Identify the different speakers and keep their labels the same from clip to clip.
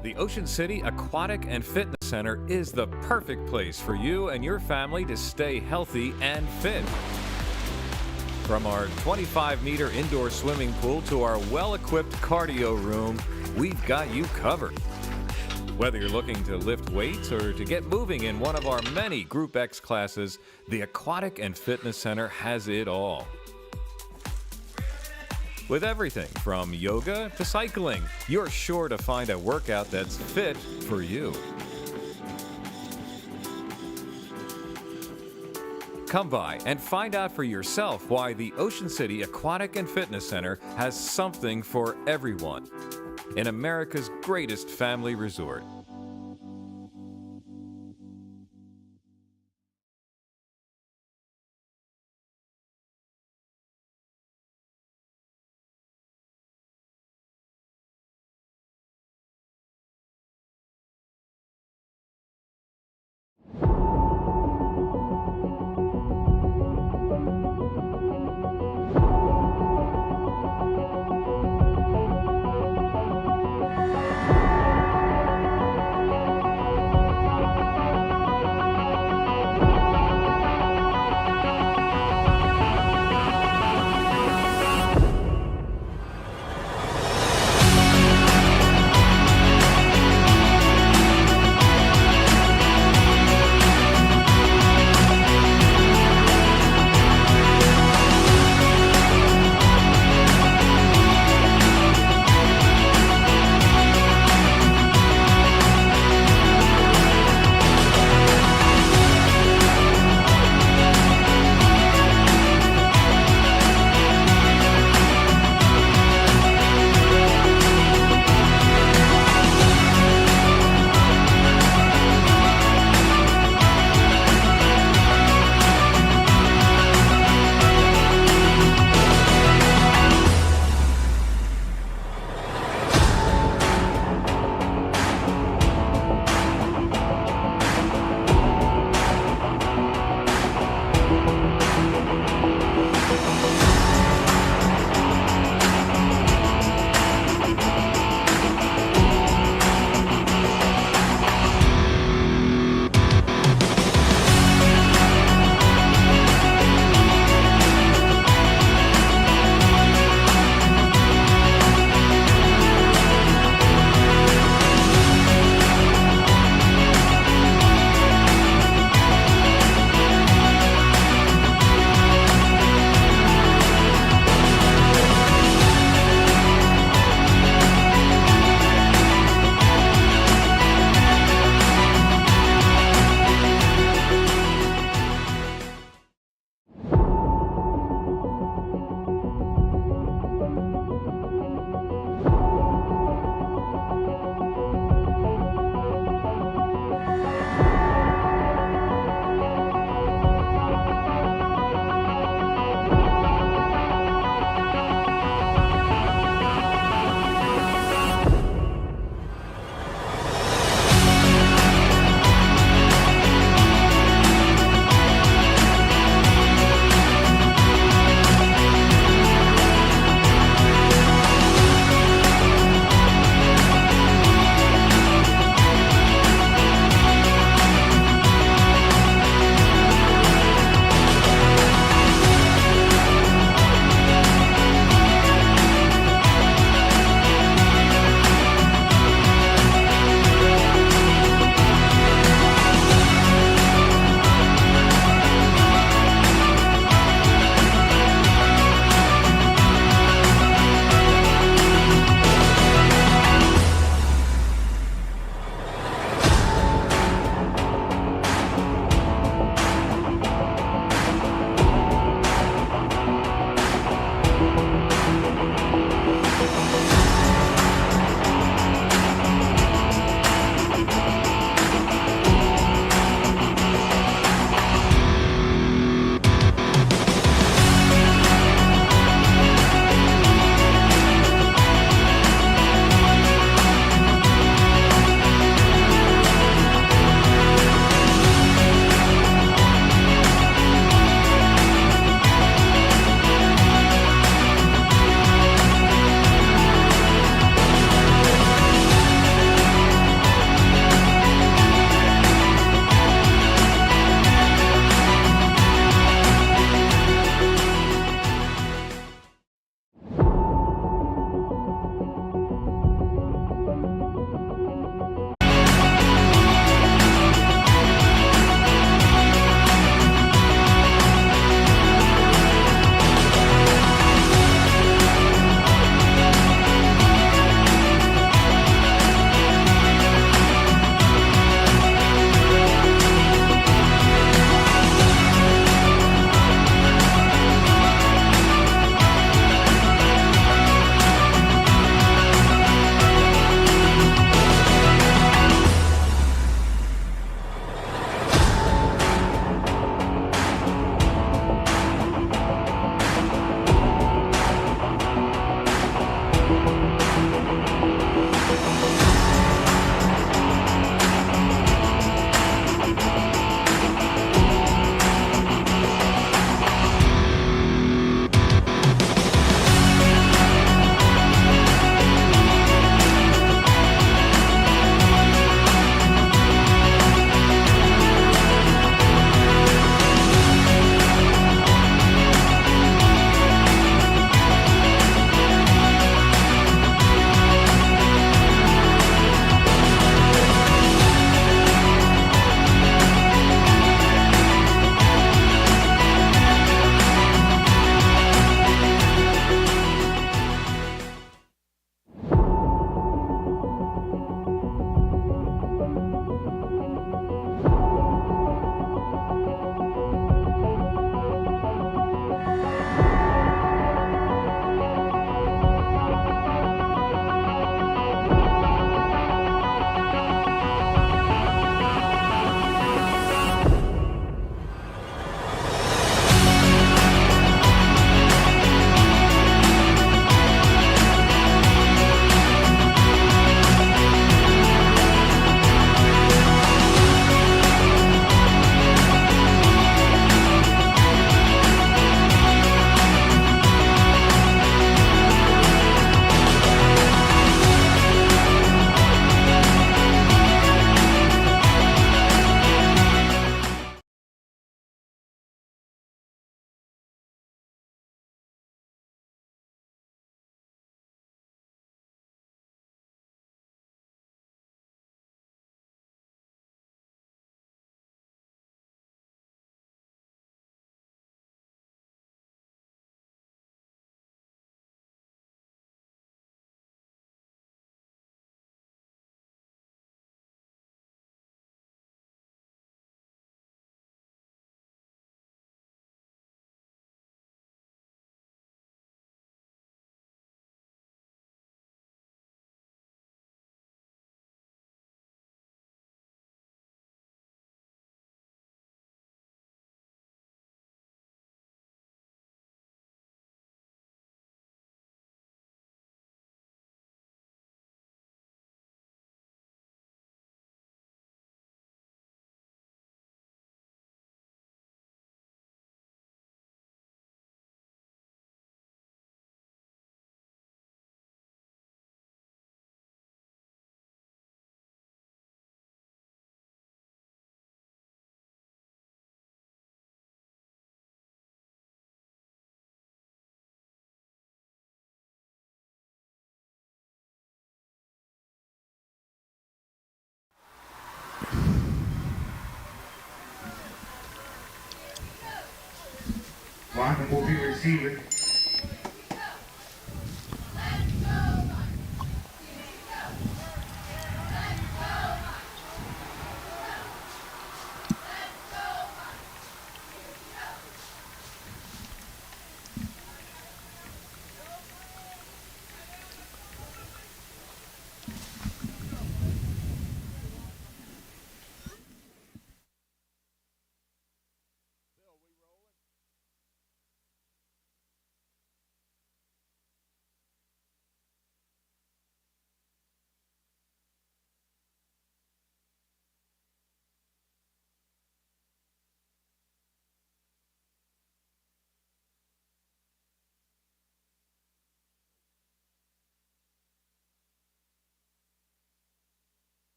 Speaker 1: The Ocean City Aquatic and Fitness Center is the perfect place for you and your family to stay healthy and fit. From our 25-meter indoor swimming pool to our well-equipped cardio room, we've got you covered. Whether you're looking to lift weights or to get moving in one of our many Group X classes, the Aquatic and Fitness Center has it all. With everything from yoga to cycling, you're sure to find a workout that's fit for you. Come by and find out for yourself why the Ocean City Aquatic and Fitness Center has something for everyone in America's greatest family resort.
Speaker 2: receiver.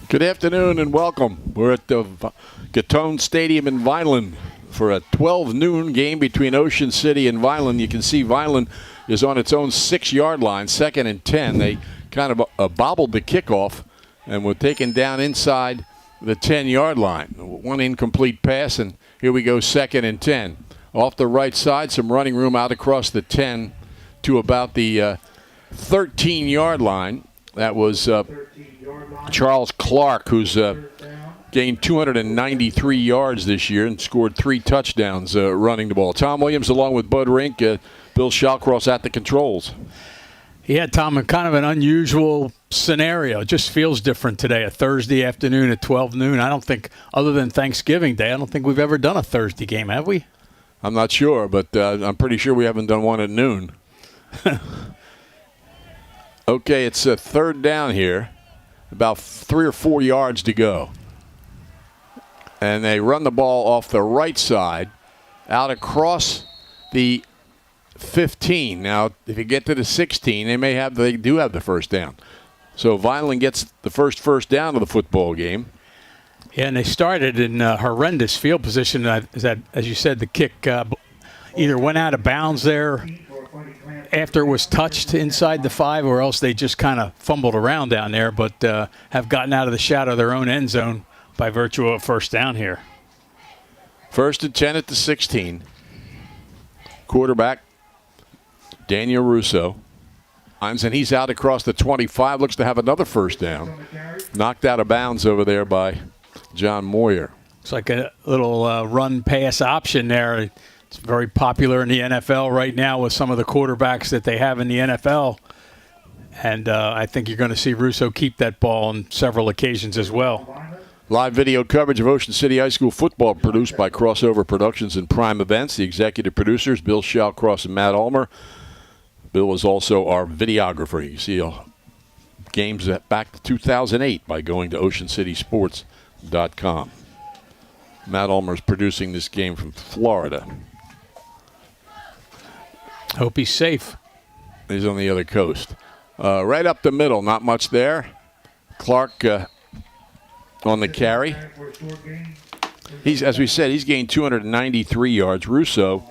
Speaker 3: Good afternoon and welcome. We're at the Gatone Stadium in Vineland for a 12 noon game between Ocean City and Vineland. You can see Vineland is on its own 6-yard line, 2nd and 10. They kind of bobbled the kickoff and were taken down inside the 10-yard line. One incomplete pass, and here we go, 2nd and 10. Off the right side, some running room out across the 10 to about the 13-yard line. That was Charles Clark, who's gained 293 yards this year and scored 3 touchdowns running the ball. Tom Williams along with Bud Rink, Bill Shallcross at the controls.
Speaker 4: Yeah, Tom, kind of an unusual scenario. It just feels different today, a Thursday afternoon at 12 noon. I don't think, other than Thanksgiving Day, I don't think we've ever done a Thursday game, have we?
Speaker 3: I'm not sure, but I'm pretty sure we haven't done one at noon. Okay, it's a 3rd down here. About 3 or 4 yards to go. And they run the ball off the right side out across the 15. Now, if you get to the 16, they do have the first down. So Vineland gets the first down of the football game.
Speaker 4: Yeah, and they started in horrendous field position. As you said, the kick either went out of bounds there after it was touched inside the 5, or else they just kind of fumbled around down there, but have gotten out of the shadow of their own end zone by virtue of first down here.
Speaker 3: 1st and 10 at the 16. Quarterback, Daniel Russo. And he's out across the 25. Looks to have another first down. Knocked out of bounds over there by John Moyer.
Speaker 4: It's like a little run-pass option there. It's very popular in the NFL right now with some of the quarterbacks that they have in the NFL. And I think you're going to see Russo keep that ball on several occasions as well.
Speaker 3: Live video coverage of Ocean City High School football produced by Crossover Productions and Prime Events. The executive producers, Bill Shallcross and Matt Ulmer. Bill is also our videographer. You see games back to 2008 by going to oceancitysports.com. Matt Ulmer is producing this game from Florida.
Speaker 4: Hope he's safe.
Speaker 3: He's on the other coast. Right up the middle, not much there. Clark on the carry. As we said, he's gained 293 yards. Russo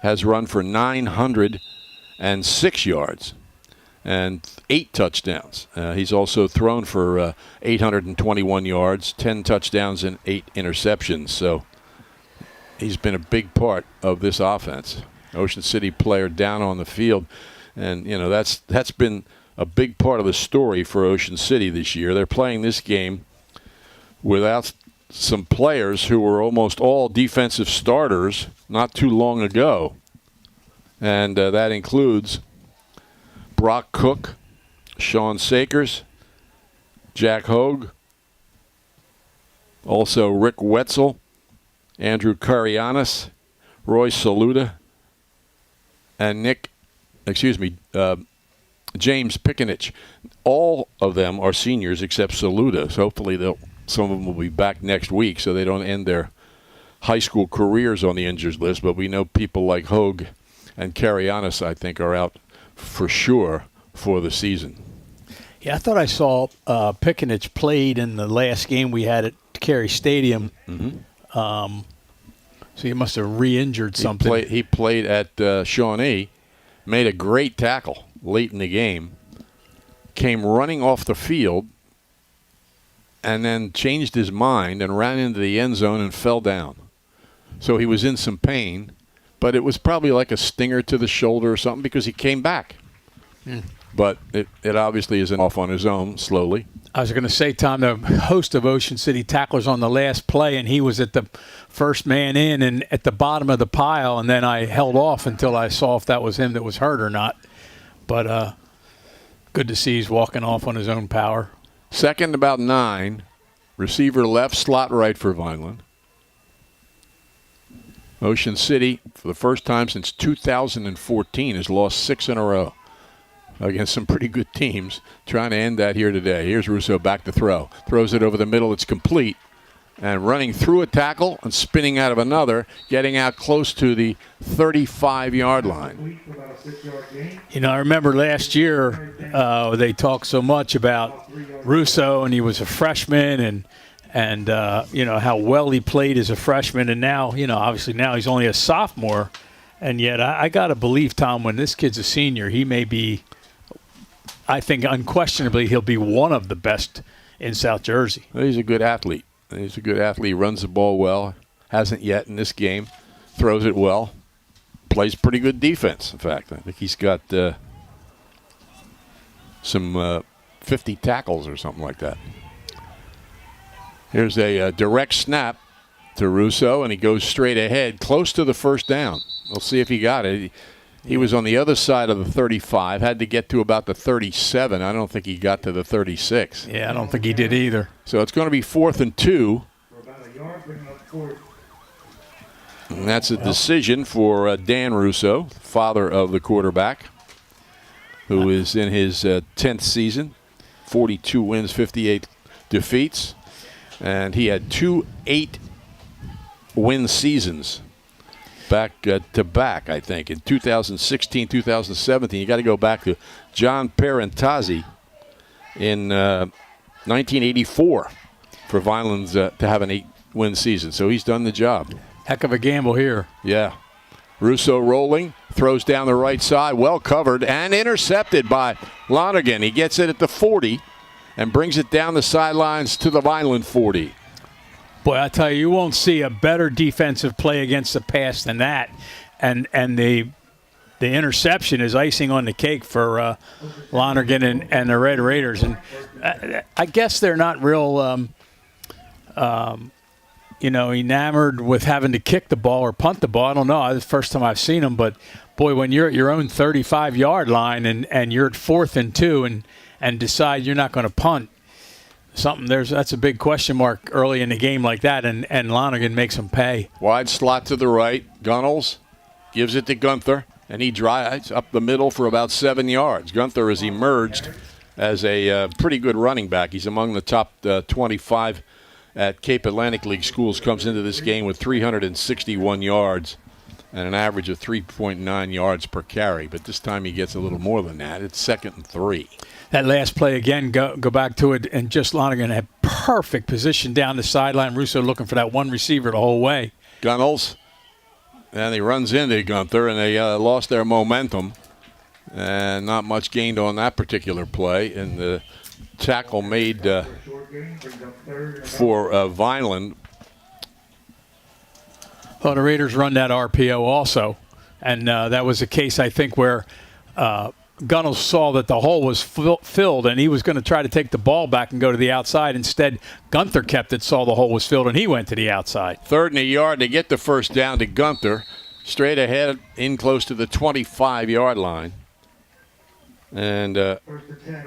Speaker 3: has run for 906 yards and 8 touchdowns. He's also thrown for 821 yards, 10 touchdowns, and 8 interceptions. So he's been a big part of this offense. Ocean City player down on the field. And, that's been a big part of the story for Ocean City this year. They're playing this game without some players who were almost all defensive starters not too long ago. And that includes Brock Cook, Sean Sakers, Jack Hogue, also Rick Wetzel, Andrew Karianis, Roy Saluda, and James Pickenich. All of them are seniors except Saluda. So hopefully some of them will be back next week so they don't end their high school careers on the injured list. But we know people like Hogue and Karianis, I think, are out for sure for the season.
Speaker 4: Yeah, I thought I saw Pickenich played in the last game we had at Cary Stadium. Mm-hmm. So he must have re-injured something.
Speaker 3: He played at Shawnee, made a great tackle late in the game, came running off the field, and then changed his mind and ran into the end zone and fell down. So he was in some pain, but it was probably like a stinger to the shoulder or something because he came back. But it obviously isn't off on his own slowly.
Speaker 4: I was going to say, Tom, the host of Ocean City Tacklers on the last play, and he was at the first man in and at the bottom of the pile, and then I held off until I saw if that was him that was hurt or not. But good to see he's walking off on his own power.
Speaker 3: Second, about 9. Receiver left, slot right for Vineland. Ocean City, for the first time since 2014, has lost 6 in a row against some pretty good teams. Trying to end that here today. Here's Russo back to throw. Throws it over the middle. It's complete. And running through a tackle and spinning out of another, getting out close to the 35-yard line.
Speaker 4: You know, I remember last year they talked so much about Russo, and he was a freshman, and you know, how well he played as a freshman. And now, you know, obviously now he's only a sophomore. And yet I got to believe, Tom, when this kid's a senior, he may be, I think unquestionably, he'll be one of the best in South Jersey.
Speaker 3: Well, he's a good athlete. He's a good athlete. Runs the ball well. Hasn't yet in this game. Throws it well. Plays pretty good defense, in fact. I think he's got some 50 tackles or something like that. Here's a direct snap to Russo, and he goes straight ahead, close to the first down. We'll see if he got it. He was on the other side of the 35, had to get to about the 37. I don't think he got to the 36.
Speaker 4: Yeah, I don't think he did either.
Speaker 3: So it's going to be 4th and 2. And that's a decision for Dan Russo, father of the quarterback, who is in his 10th season, 42 wins, 58 defeats. And he had 2 8-win seasons back to back, I think, in 2016, 2017. You got to go back to John Parentazzi in 1984 for Vineland to have an 8-win season. So he's done the job.
Speaker 4: Heck of a gamble here.
Speaker 3: Yeah. Russo rolling, throws down the right side, well covered, and intercepted by Lonergan. He gets it at the 40 and brings it down the sidelines to the Vineland 40.
Speaker 4: Boy, I tell you, you won't see a better defensive play against the pass than that. And the interception is icing on the cake for Lonergan and the Red Raiders. And I guess they're not real, enamored with having to kick the ball or punt the ball. I don't know. It's the first time I've seen them. But, boy, when you're at your own 35-yard line and you're at 4th and 2 and decide you're not going to punt, that's a big question mark early in the game like that, and Lonergan makes them pay.
Speaker 3: Wide slot to the right. Gunnels gives it to Gunther, and he drives up the middle for about 7 yards. Gunther has emerged as a pretty good running back. He's among the top 25 at Cape Atlantic League schools. Comes into this game with 361 yards and an average of 3.9 yards per carry. But this time he gets a little more than that. It's 2nd and 3.
Speaker 4: That last play again, go back to it, and just Lonergan had perfect position down the sideline. Russo looking for that one receiver the whole way.
Speaker 3: Gunnels, and he runs into Gunther, and they lost their momentum. And not much gained on that particular play. And the tackle made for Vineland.
Speaker 4: Well, the Raiders run that RPO also. And that was a case, I think, where Gunnels saw that the hole was filled, and he was going to try to take the ball back and go to the outside. Instead, Gunther kept it, saw the hole was filled, and he went to the outside.
Speaker 3: 3rd and a yard to get the first down to Gunther. Straight ahead, in close to the 25-yard line. And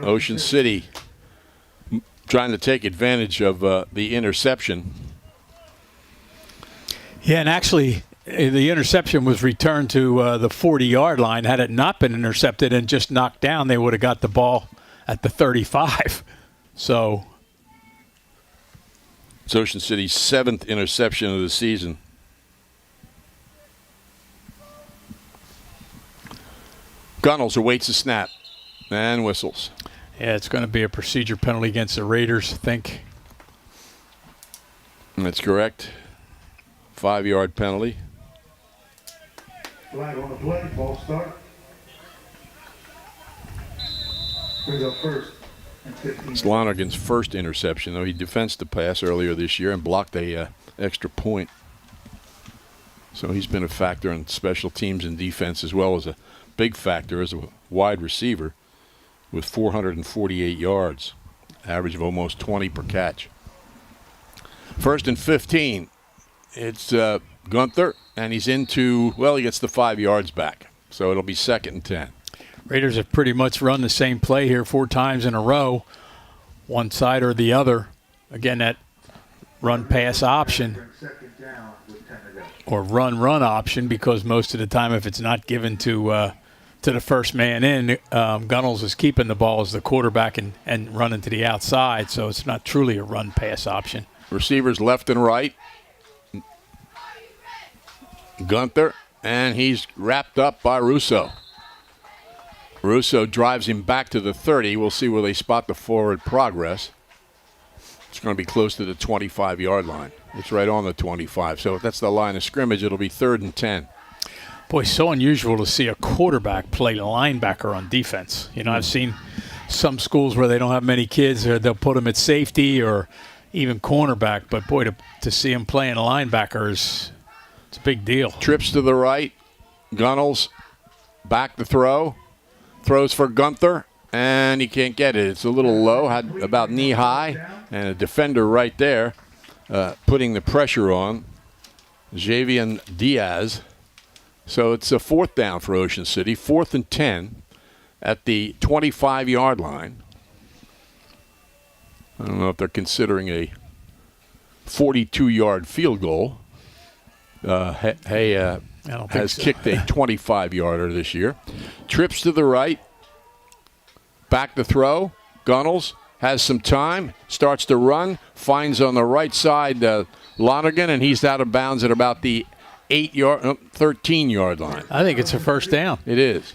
Speaker 3: Ocean City trying to take advantage of the interception.
Speaker 4: Yeah, and actually, the interception was returned to the 40-yard line. Had it not been intercepted and just knocked down, they would have got the ball at the 35. So
Speaker 3: it's Ocean City's 7th interception of the season. Gunnels awaits the snap and whistles.
Speaker 4: Yeah, it's going to be a procedure penalty against the Raiders, I think.
Speaker 3: That's correct. 5-yard penalty.
Speaker 2: Flag on the play, ball start. Brings up first and 15.
Speaker 3: It's Lonergan's first interception, though. He defensed the pass earlier this year and blocked a extra point. So he's been a factor in special teams and defense, as well as a big factor as a wide receiver with 448 yards, average of almost 20 per catch. First and 15. It's Gunther, and he's into, well, he gets the 5 yards back. So it'll be 2nd and 10.
Speaker 4: Raiders have pretty much run the same play here 4 times in a row, one side or the other. Again, that run-pass option or run-run option, because most of the time if it's not given to the first man in, Gunnels is keeping the ball as the quarterback and running to the outside, so it's not truly a run-pass option.
Speaker 3: Receivers left and right. Gunther, and he's wrapped up by Russo. Russo drives him back to the 30. We'll see where they spot the forward progress. It's going to be close to the 25-yard line. It's right on the 25. So if that's the line of scrimmage, it'll be 3rd and 10.
Speaker 4: Boy, so unusual to see a quarterback play linebacker on defense. You know, I've seen some schools where they don't have many kids, or they'll put them at safety or even cornerback. But, boy, to see him playing a linebacker it's a big deal.
Speaker 3: Trips to the right. Gunnels back to throw. Throws for Gunther, and he can't get it. It's a little low, had about knee high, and a defender right there putting the pressure on, Javian Diaz. So it's a 4th down for Ocean City, 4th and 10 at the 25-yard line. I don't know if they're considering a 42-yard field goal. Has kicked a 25-yarder this year. Trips to the right. Back to throw. Gunnels has some time. Starts to run. Finds on the right side Lonergan, and he's out of bounds at about the 13-yard line.
Speaker 4: I think it's a first down.
Speaker 3: It is.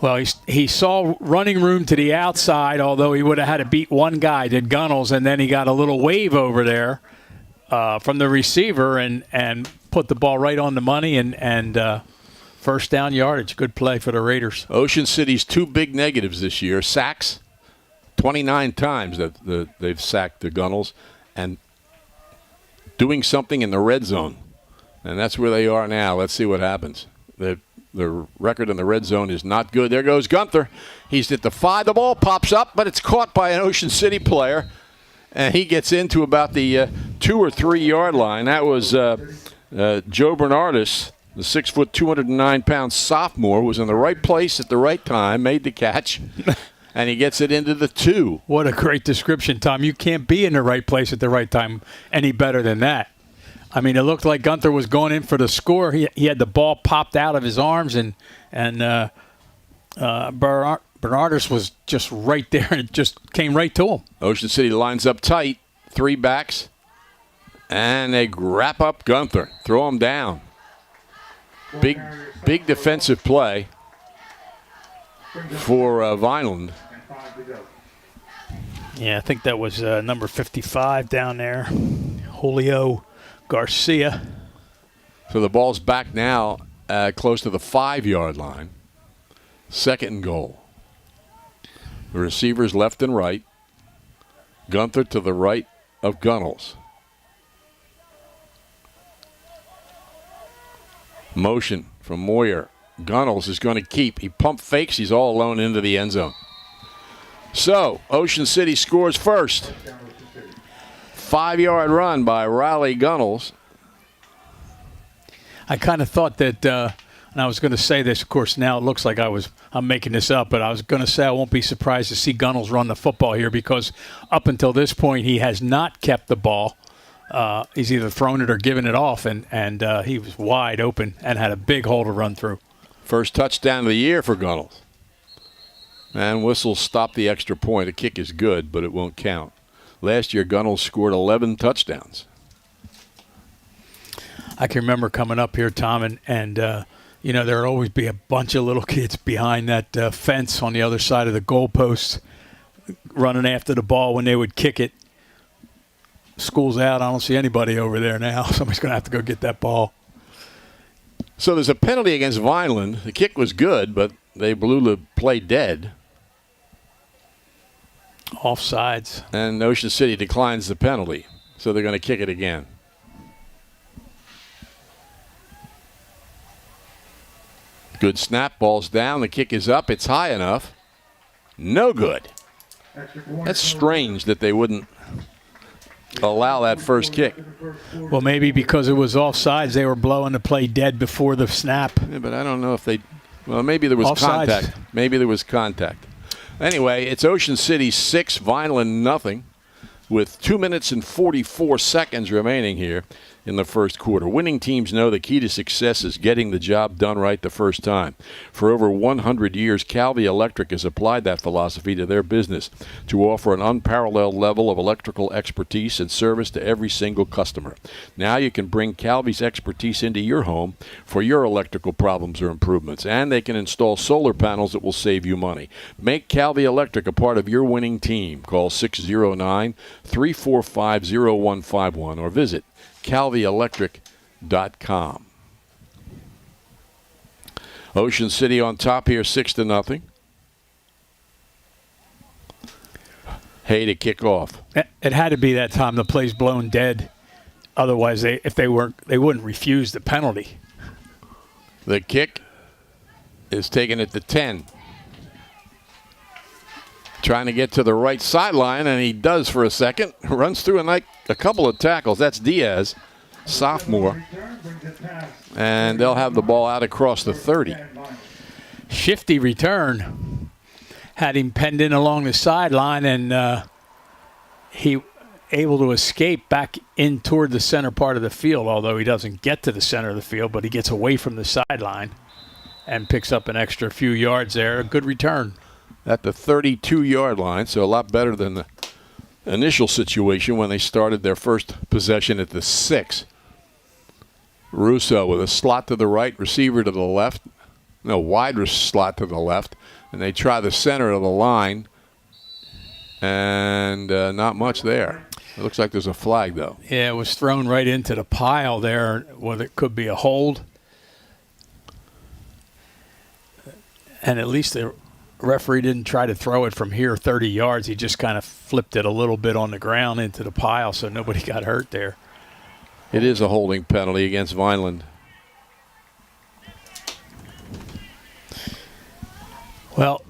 Speaker 4: Well, he saw running room to the outside, although he would have had to beat one guy, did Gunnels, and then he got a little wave over there from the receiver and put the ball right on the money and first down yardage. Good play for the Raiders.
Speaker 3: Ocean City's 2 big negatives this year. Sacks, 29 times that they've sacked the Gunnels, and doing something in the red zone. And that's where they are now. Let's see what happens. The record in the red zone is not good. There goes Gunther. He's at the 5. The ball pops up, but it's caught by an Ocean City player. And he gets into about the 2 or 3 yard line. That was Joe Bernardus, the 6 foot, 209-pound sophomore, was in the right place at the right time, made the catch, and he gets it into the 2.
Speaker 4: What a great description, Tom. You can't be in the right place at the right time any better than that. I mean, it looked like Gunther was going in for the score. He had the ball popped out of his arms, and Bernardus was just right there, and it just came right to him.
Speaker 3: Ocean City lines up tight, 3 backs, and they wrap up Gunther, throw him down. Big defensive play for VINELAND.
Speaker 4: Yeah, I think that was number 55 down there, Julio Garcia.
Speaker 3: So the ball's back now close to the 5 yard line. 2nd and goal. The receivers left and right. Gunther to the right of Gunnels. Motion from Moyer. Gunnels is going to keep. He pump fakes. He's all alone into the end zone. So, Ocean City scores first. 5 yard run by Riley Gunnels.
Speaker 4: I kind of thought that And I was going to say this, of course, now it looks like I'm making this up, but I was going to say I won't be surprised to see Gunnels run the football here because up until this point he has not kept the ball. He's either thrown it or given it off, and he was wide open and had a big hole to run through.
Speaker 3: First touchdown of the year for Gunnels. And Whistle stopped the extra point. The kick is good, but it won't count. Last year, Gunnels scored 11 touchdowns.
Speaker 4: I can remember coming up here, Tom, and there would always be a bunch of little kids behind that fence on the other side of the goalpost running after the ball when they would kick it. School's out. I don't see anybody over there now. Somebody's going to have to go get that ball.
Speaker 3: So there's a penalty against Vineland. The kick was good, but they blew the play dead.
Speaker 4: Offsides. And
Speaker 3: Ocean City declines the penalty, so they're going to kick it again. Good snap, ball's down, the kick is up, it's high enough. No good. That's strange that they wouldn't allow that first kick.
Speaker 4: Well, maybe because it was offsides, they were blowing the play dead before the snap.
Speaker 3: Yeah, but I don't know if they... Well, maybe there was
Speaker 4: Offsides.
Speaker 3: Contact. Maybe there was contact. Anyway, it's Ocean City 6, Vineland nothing, with 2 minutes and 44 seconds remaining here in the first quarter. Winning teams know the key to success is getting the job done right the first time. For over 100 years, Calvi Electric has applied that philosophy to their business to offer an unparalleled level of electrical expertise and service to every single customer. Now you can bring Calvi's expertise into your home for your electrical problems or improvements, and they can install solar panels that will save you money. Make Calvi Electric a part of your winning team. Call 609-345-0151 or visit CalviElectric.com. Ocean City on top here, 6-0. Hay to kick off.
Speaker 4: It had to be that time the play's blown dead. Otherwise, they wouldn't refuse the penalty.
Speaker 3: The kick is taken at the 10. Trying to get to the right sideline, and he does for a second. Runs through a couple of tackles. That's Diaz, sophomore. And they'll have the ball out across the 30.
Speaker 4: Shifty return. Had him penned in along the sideline, and he able to escape back in toward the center part of the field, although he doesn't get to the center of the field, but he gets away from the sideline and picks up an extra few yards there. A good return.
Speaker 3: At the 32-yard line, so a lot better than the initial situation when they started their first possession at the 6. Russo with a slot to the right, receiver to the left. No, wide slot to the left. And they try the center of the line, and not much there. It looks like there's a flag, though.
Speaker 4: Yeah, it was thrown right into the pile there, whether it could be a hold. And at least the referee didn't try to throw it from here 30 yards. He just kind of flipped it a little bit on the ground into the pile, so nobody got hurt there.
Speaker 3: It is a holding penalty against Vineland.
Speaker 4: Well,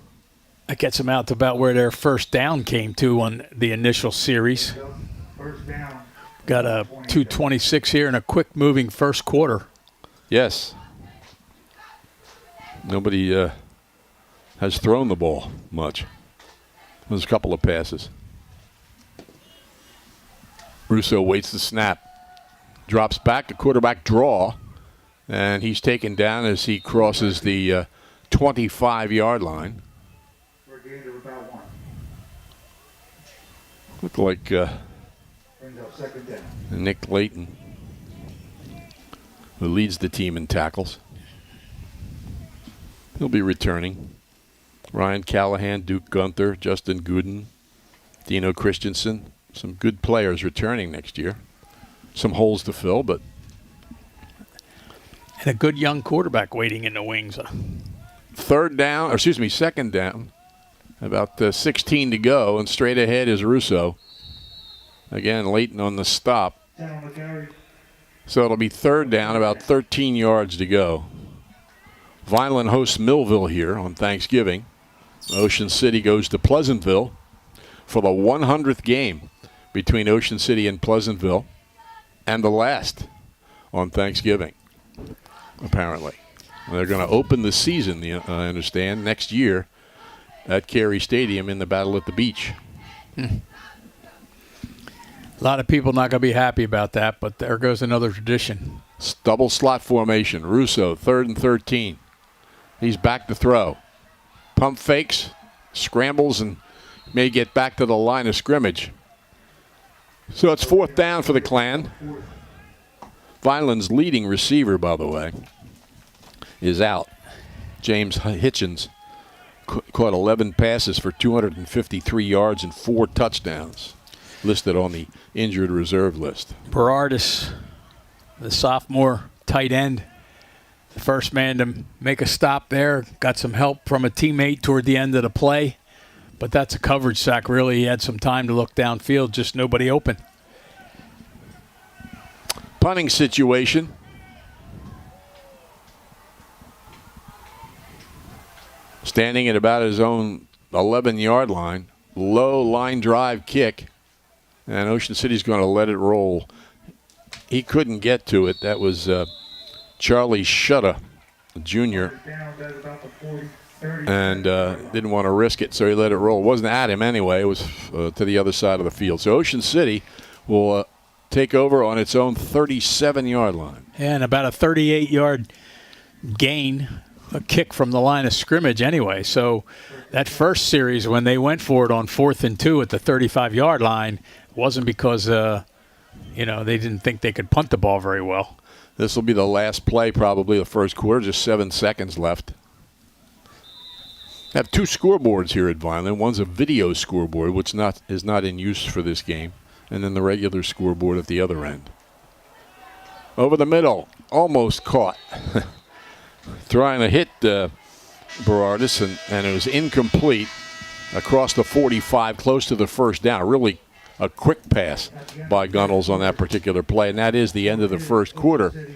Speaker 4: that gets them out to about where their first down came to on the initial series. Got a 2:26 here in a quick-moving first quarter.
Speaker 3: Yes. Nobody has thrown the ball much. There's a couple of passes. Russo waits the snap. Drops back, the quarterback draw, and he's taken down as he crosses the 25-yard line. Looked like Nick Layton, who leads the team in tackles. He'll be returning. Ryan Callahan, Duke Gunther, Justin Gooden, Dino Christensen. Some good players returning next year. Some holes to fill, but...
Speaker 4: And a good young quarterback waiting in the wings.
Speaker 3: Second down. About 16 to go, and straight ahead is Russo. Again, Layton on the stop. So it'll be third down, about 13 yards to go. Vineland hosts Millville here on Thanksgiving. Ocean City goes to Pleasantville for the 100th game between Ocean City and Pleasantville, and the last on Thanksgiving, apparently. They're going to open the season, I understand, next year at Carey Stadium in the Battle at the Beach.
Speaker 4: A lot of people not going to be happy about that, but there goes another tradition.
Speaker 3: Double slot formation. Russo, 3rd and 13. He's back to throw. Pump fakes, scrambles, and may get back to the line of scrimmage. So it's 4th down for the Clan. Vineland's leading receiver, by the way, is out. James Hitchens caught 11 passes for 253 yards and 4 touchdowns, listed on the injured reserve list.
Speaker 4: Berardis, the sophomore tight end, the first man to make a stop there, got some help from a teammate toward the end of the play, but that's a coverage sack. Really, he had some time to look downfield, just nobody open.
Speaker 3: Punting situation. Standing at about his own 11-yard line. Low line drive kick. And Ocean City's going to let it roll. He couldn't get to it. That was Charlie Shutta, Jr. And didn't want to risk it, so he let it roll. It wasn't at him anyway. It was to the other side of the field. So Ocean City will take over on its own 37-yard line.
Speaker 4: And about a 38-yard gain, a kick from the line of scrimmage anyway. So that first series, when they went for it on 4th and 2 at the 35-yard line, wasn't because, they didn't think they could punt the ball very well.
Speaker 3: This will be the last play, probably the first quarter. Just 7 seconds left. I have 2 scoreboards here at Vineland. One's a video scoreboard, which is not in use for this game, and then the regular scoreboard at the other end. Over the middle, almost caught. Trying to hit Berardis, and it was incomplete across the 45, close to the first down. Really a quick pass by Gunnels on that particular play, and that is the end of the first quarter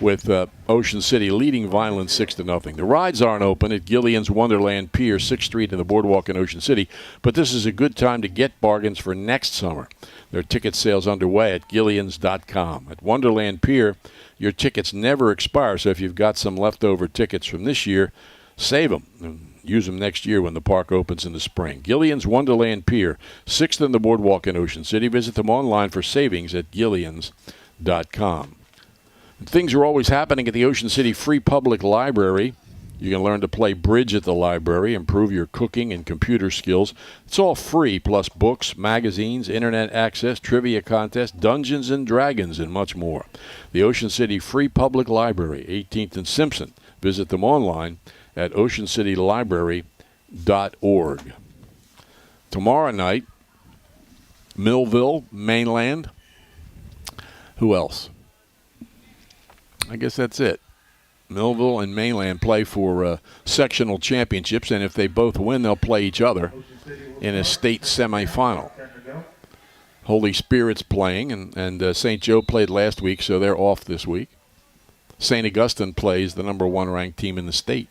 Speaker 3: with Ocean City leading Vineland 6-0. The rides aren't open at Gillian's Wonderland Pier, 6th Street in the Boardwalk in Ocean City, but this is a good time to get bargains for next summer. There are ticket sales underway at Gillians.com. At Wonderland Pier, your tickets never expire, so if you've got some leftover tickets from this year, save them and use them next year when the park opens in the spring. Gillian's Wonderland Pier, 6th in the Boardwalk in Ocean City. Visit them online for savings at Gillians.com. Things are always happening at the Ocean City Free Public Library. You can learn to play bridge at the library, improve your cooking and computer skills. It's all free, plus books, magazines, internet access, trivia contests, Dungeons and Dragons, and much more. The Ocean City Free Public Library, 18th and Simpson. Visit them online at oceancitylibrary.org. Tomorrow night, Millville, Mainland. Who else? I guess that's it. Millville and Mainland play for sectional championships, and if they both win, they'll play each other in a state semifinal. Holy Spirit's playing, and St. Joe played last week, so they're off this week. St. Augustine plays the number 1 ranked team in the state.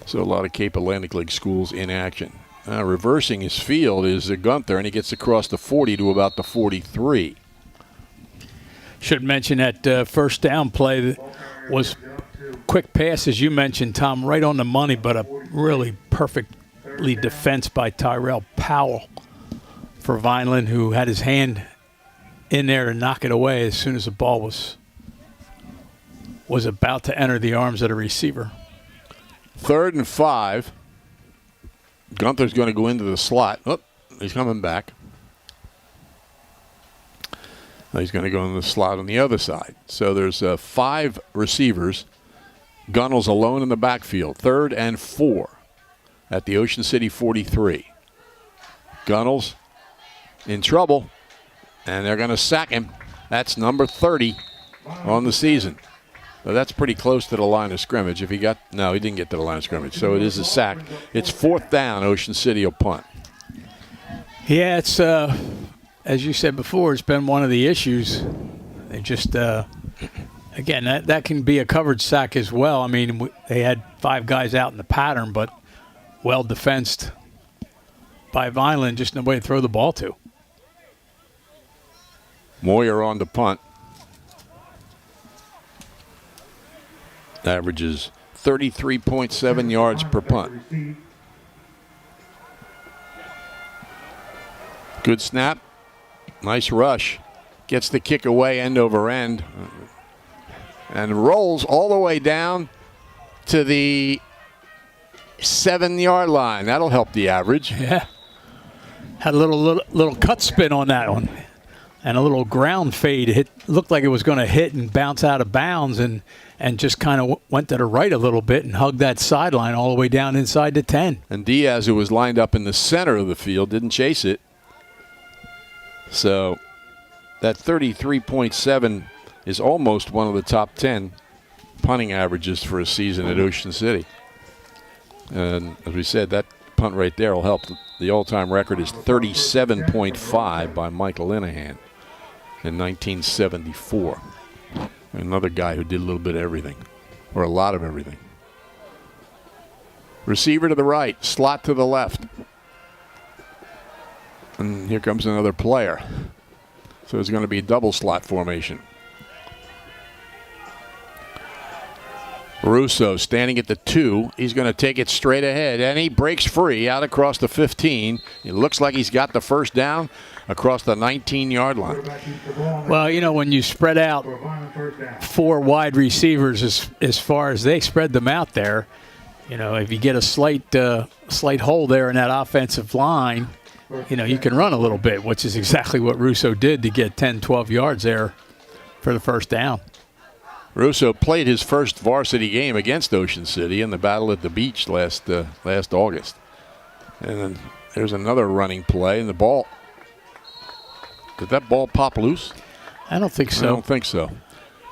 Speaker 3: So a lot of Cape Atlantic League schools in action. Reversing his field is Gunther, and he gets across the 40 to about the 43.
Speaker 4: Should mention that first down play was quick pass, as you mentioned, Tom, right on the money, but a really perfectly defense by Tyrell Powell for Vineland, who had his hand in there to knock it away as soon as the ball was about to enter the arms of the receiver.
Speaker 3: 3rd and 5. Gunther's going to go into the slot. Oh, he's coming back. He's going to go in the slot on the other side. So there's 5 receivers. Gunnels alone in the backfield. 3rd and 4 at the Ocean City 43. Gunnels in trouble, and they're going to sack him. That's number 30 on the season. So that's pretty close to the line of scrimmage. If he got, no, he didn't get to the line of scrimmage. So it is a sack. It's 4th down. Ocean City will punt.
Speaker 4: Yeah, it's as you said before, it's been one of the issues. They just, again, that can be a coverage sack as well. I mean, they had 5 guys out in the pattern, but well defensed by Vineland, just no way to throw the ball to.
Speaker 3: Moyer on the punt. Averages 33.7 yards per punt. Good snap. Nice rush. Gets the kick away end over end. And rolls all the way down to the 7-yard line. That'll help the average.
Speaker 4: Yeah. Had a little cut spin on that one. And a little ground fade. It looked like it was going to hit and bounce out of bounds and just kind of went to the right a little bit and hugged that sideline all the way down inside the 10.
Speaker 3: And Diaz, who was lined up in the center of the field, didn't chase it. So that 33.7 is almost one of the top 10 punting averages for a season at Ocean City. And as we said, that punt right there will help. The all-time record is 37.5 by Michael Linehan in 1974. Another guy who did a little bit of everything, or a lot of everything. Receiver to the right, slot to the left. And here comes another player. So it's going to be a double slot formation. Russo standing at the 2. He's going to take it straight ahead, and he breaks free out across the 15. It looks like he's got the first down across the 19-yard line.
Speaker 4: Well, you know, when you spread out 4 wide receivers as far as they spread them out there, you know, if you get a slight hole there in that offensive line, you know, you can run a little bit, which is exactly what Russo did to get 10, 12 yards there for the first down.
Speaker 3: Russo played his first varsity game against Ocean City in the Battle at the Beach last August. And then there's another running play, and the ball. Did that ball pop loose?
Speaker 4: I don't think so.
Speaker 3: I don't think so.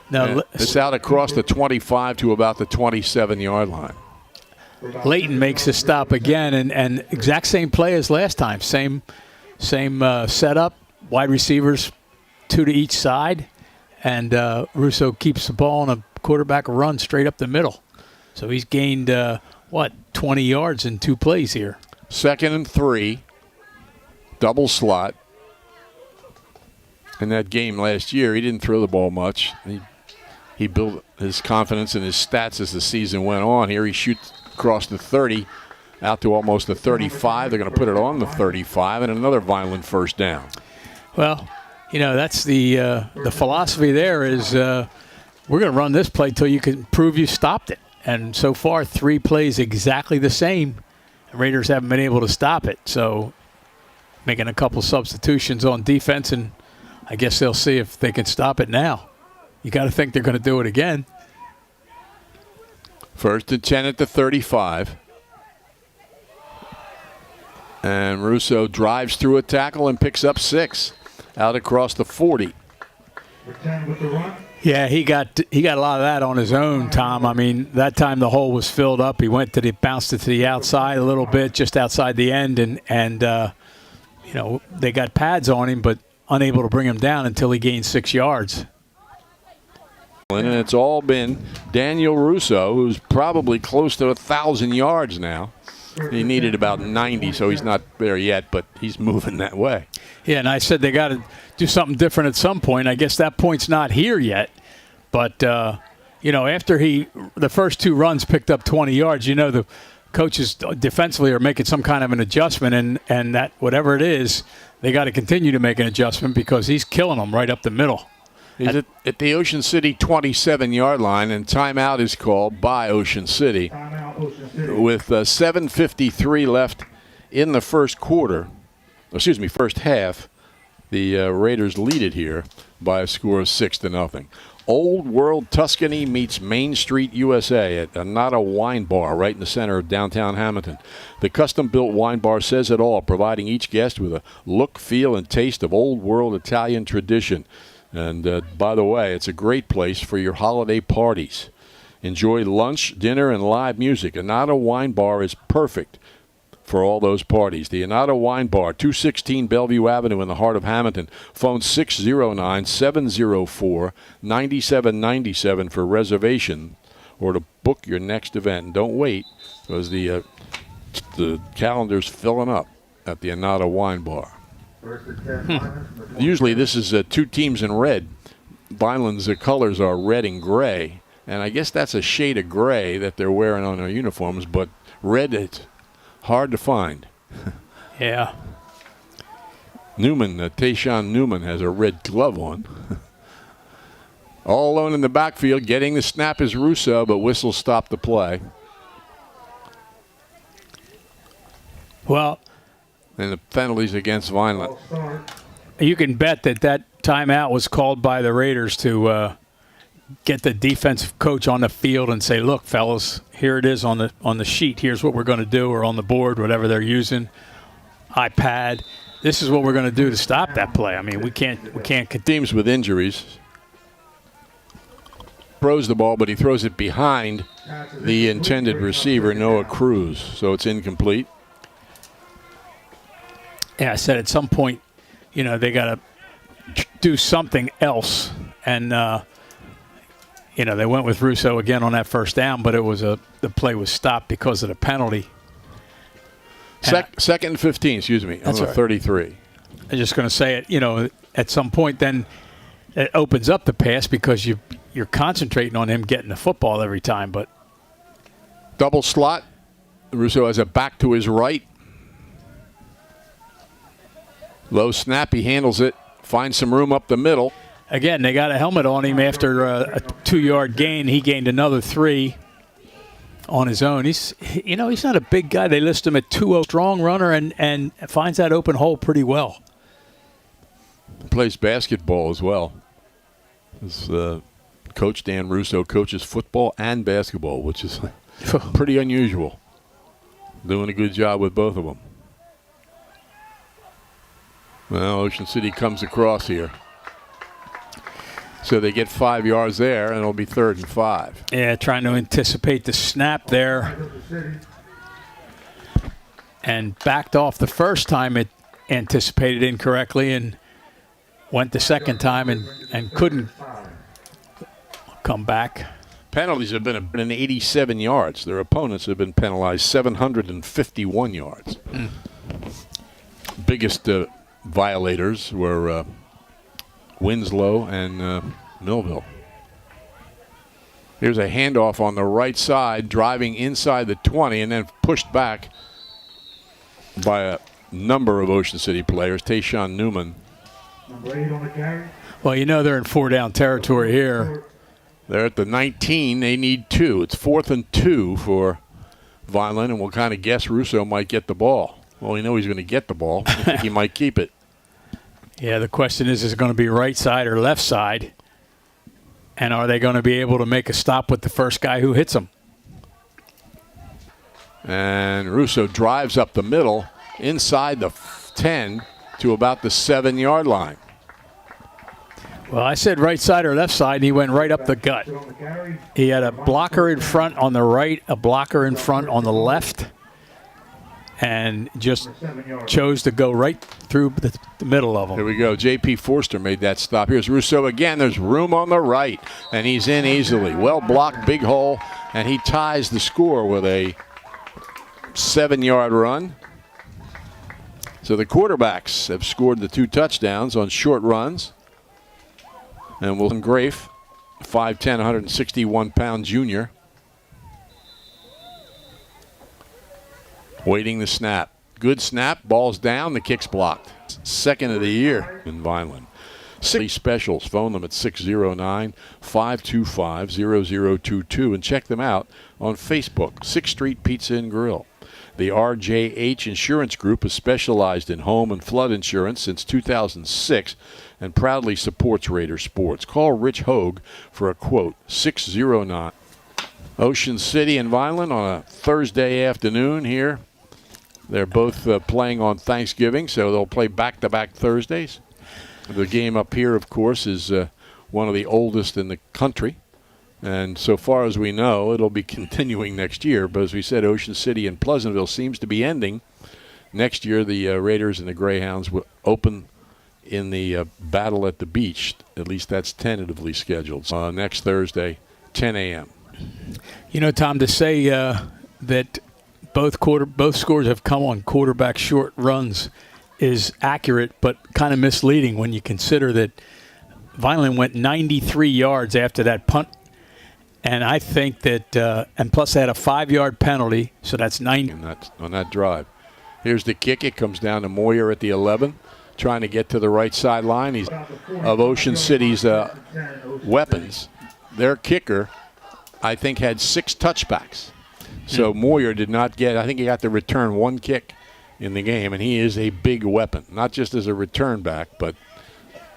Speaker 4: No,
Speaker 3: it's out across the 25 to about the 27-yard line.
Speaker 4: Layton makes a stop again, and exact same play as last time. Same setup, wide receivers 2 to each side. And Russo keeps the ball on a quarterback run straight up the middle. So he's gained, 20 yards in 2 plays here.
Speaker 3: 2nd and 3, double slot. In that game last year, he didn't throw the ball much. He built his confidence and his stats as the season went on. Here he shoots across the 30, out to almost the 35. They're going to put it on the 35, and another Vineland first down.
Speaker 4: Well, you know, that's the philosophy there is we're going to run this play till you can prove you stopped it. And so far, 3 plays exactly the same. The Raiders haven't been able to stop it. So making a couple substitutions on defense, and I guess they'll see if they can stop it now. You got to think they're going to do it again.
Speaker 3: 1st and 10 at the 35. And Russo drives through a tackle and picks up 6. Out across the 40.
Speaker 4: Yeah, he got a lot of that on his own, Tom. I mean, that time the hole was filled up. He bounced it to the outside a little bit, just outside the end, and you know, they got pads on him, but unable to bring him down until he gained 6 yards.
Speaker 3: And it's all been Daniel Russo, who's probably close to 1,000 yards now. He needed about 90, so he's not there yet, but he's moving that way.
Speaker 4: Yeah, and I said they got to do something different at some point. I guess that point's not here yet. But, you know, after the first 2 runs picked up 20 yards, you know, the coaches defensively are making some kind of an adjustment, and that whatever it is, they got to continue to make an adjustment because he's killing them right up the middle.
Speaker 3: He's at the Ocean City 27-yard line, and timeout is called by Ocean City. With 7:53 left in the first half, the Raiders lead it here by a score of 6-0. Old World Tuscany meets Main Street USA at Anata Wine Bar right in the center of downtown Hamilton. The custom-built wine bar says it all, providing each guest with a look, feel, and taste of old world Italian tradition. And by the way, it's a great place for your holiday parties. Enjoy lunch, dinner, and live music. Anata Wine Bar is perfect for all those parties. The Anata Wine Bar, 216 Bellevue Avenue in the heart of Hamilton. Phone 609-704-9797 for reservation or to book your next event. And don't wait, because the calendar's filling up at the Anata Wine Bar. Usually this is 2 teams in red. Vineland's colors are red and gray. And I guess that's a shade of gray that they're wearing on their uniforms, but red, it's hard to find.
Speaker 4: Yeah.
Speaker 3: Newman, Tayshawn Newman, has a red glove on. All alone in the backfield, getting the snap is Russo, but whistle stopped the play.
Speaker 4: Well,
Speaker 3: And the penalties against Vineland.
Speaker 4: you can bet that timeout was called by the Raiders to get the defensive coach on the field and say, look, fellas, here it is on the sheet. Here's what we're going to do, or on the board, whatever they're using, iPad. This is what we're going to do to stop that play. I mean, we can't.
Speaker 3: Teams with injuries. Throws the ball, but he throws it behind the intended receiver, Noah Cruz. So it's incomplete.
Speaker 4: Yeah, I said at some point, they got to do something else. And, they went with Russo again on that first down, but the play was stopped because of the penalty.
Speaker 3: Second and 15, excuse me, on the 33.
Speaker 4: I'm just going to say it, at some point then it opens up the pass because you're concentrating on him getting the football every time. But
Speaker 3: double slot. Russo has a back to his right. Low snap, he handles it, finds some room up the middle.
Speaker 4: Again, they got a helmet on him after a 2-yard gain. He gained another 3 on his own. He's not a big guy. They list him at 2-0 strong runner and finds that open hole pretty well.
Speaker 3: Plays basketball as well. His, Coach Dan Russo coaches football and basketball, which is pretty unusual. Doing a good job with both of them. Well, Ocean City comes across here. So they get 5 yards there, and it'll be 3rd and 5.
Speaker 4: Yeah, trying to anticipate the snap there. And backed off the first time it anticipated incorrectly and went the second time and couldn't come back.
Speaker 3: Penalties have been 87 yards. Their opponents have been penalized 751 yards. Biggest violators were Winslow and Millville. Here's a handoff on the right side, driving inside the 20 and then pushed back by a number of Ocean City players. Tayshawn Newman.
Speaker 2: Number 8 on the carry.
Speaker 4: Well, they're in 4-down territory here.
Speaker 3: They're at the 19. They need 2. It's 4th and 2 for Vineland, and we'll kind of guess Russo might get the ball. Well, we know he's going to get the ball. I think he might keep it.
Speaker 4: Yeah, the question is it going to be right side or left side? And are they going to be able to make a stop with the first guy who hits them?
Speaker 3: And Russo drives up the middle inside the 10 to about the 7-yard line.
Speaker 4: Well, I said right side or left side, and he went right up the gut. He had a blocker in front on the right, a blocker in front on the left, and just chose to go right through the middle of them.
Speaker 3: Here we go. J.P. Forster made that stop. Here's Russo again. There's room on the right, and he's in easily. Well blocked, big hole, and he ties the score with a 7-yard run. So the quarterbacks have scored the 2 touchdowns on short runs. And Wilson Grafe, 5'10", 161-pound junior. Waiting the snap. Good snap. Ball's down. The kick's blocked. Second of the year in Vineland. 6 specials. Phone them at 609-525-0022 and check them out on Facebook. 6th Street Pizza and Grill. The RJH Insurance Group has specialized in home and flood insurance since 2006 and proudly supports Raider sports. Call Rich Hogue for a quote, 609. Ocean City and Vineland on a Thursday afternoon here. They're both playing on Thanksgiving, so they'll play back-to-back Thursdays. The game up here, of course, is one of the oldest in the country. And so far as we know, it'll be continuing next year. But as we said, Ocean City and Pleasantville seems to be ending. Next year, the Raiders and the Greyhounds will open in the battle at the beach. At least that's tentatively scheduled. Next Thursday, 10 a.m.
Speaker 4: Tom, to say that both scores have come on quarterback short runs is accurate, but kind of misleading when you consider that Vineland went 93 yards after that punt And I think that, and plus they had a 5-yard penalty, so that's 9.
Speaker 3: On that drive. Here's the kick. It comes down to Moyer at the 11, trying to get to the right sideline. He's of Ocean City's weapons. Their kicker, I think, had 6 touchbacks. So Moyer did not get, I think he got to return 1 kick in the game, and he is a big weapon, not just as a return back, but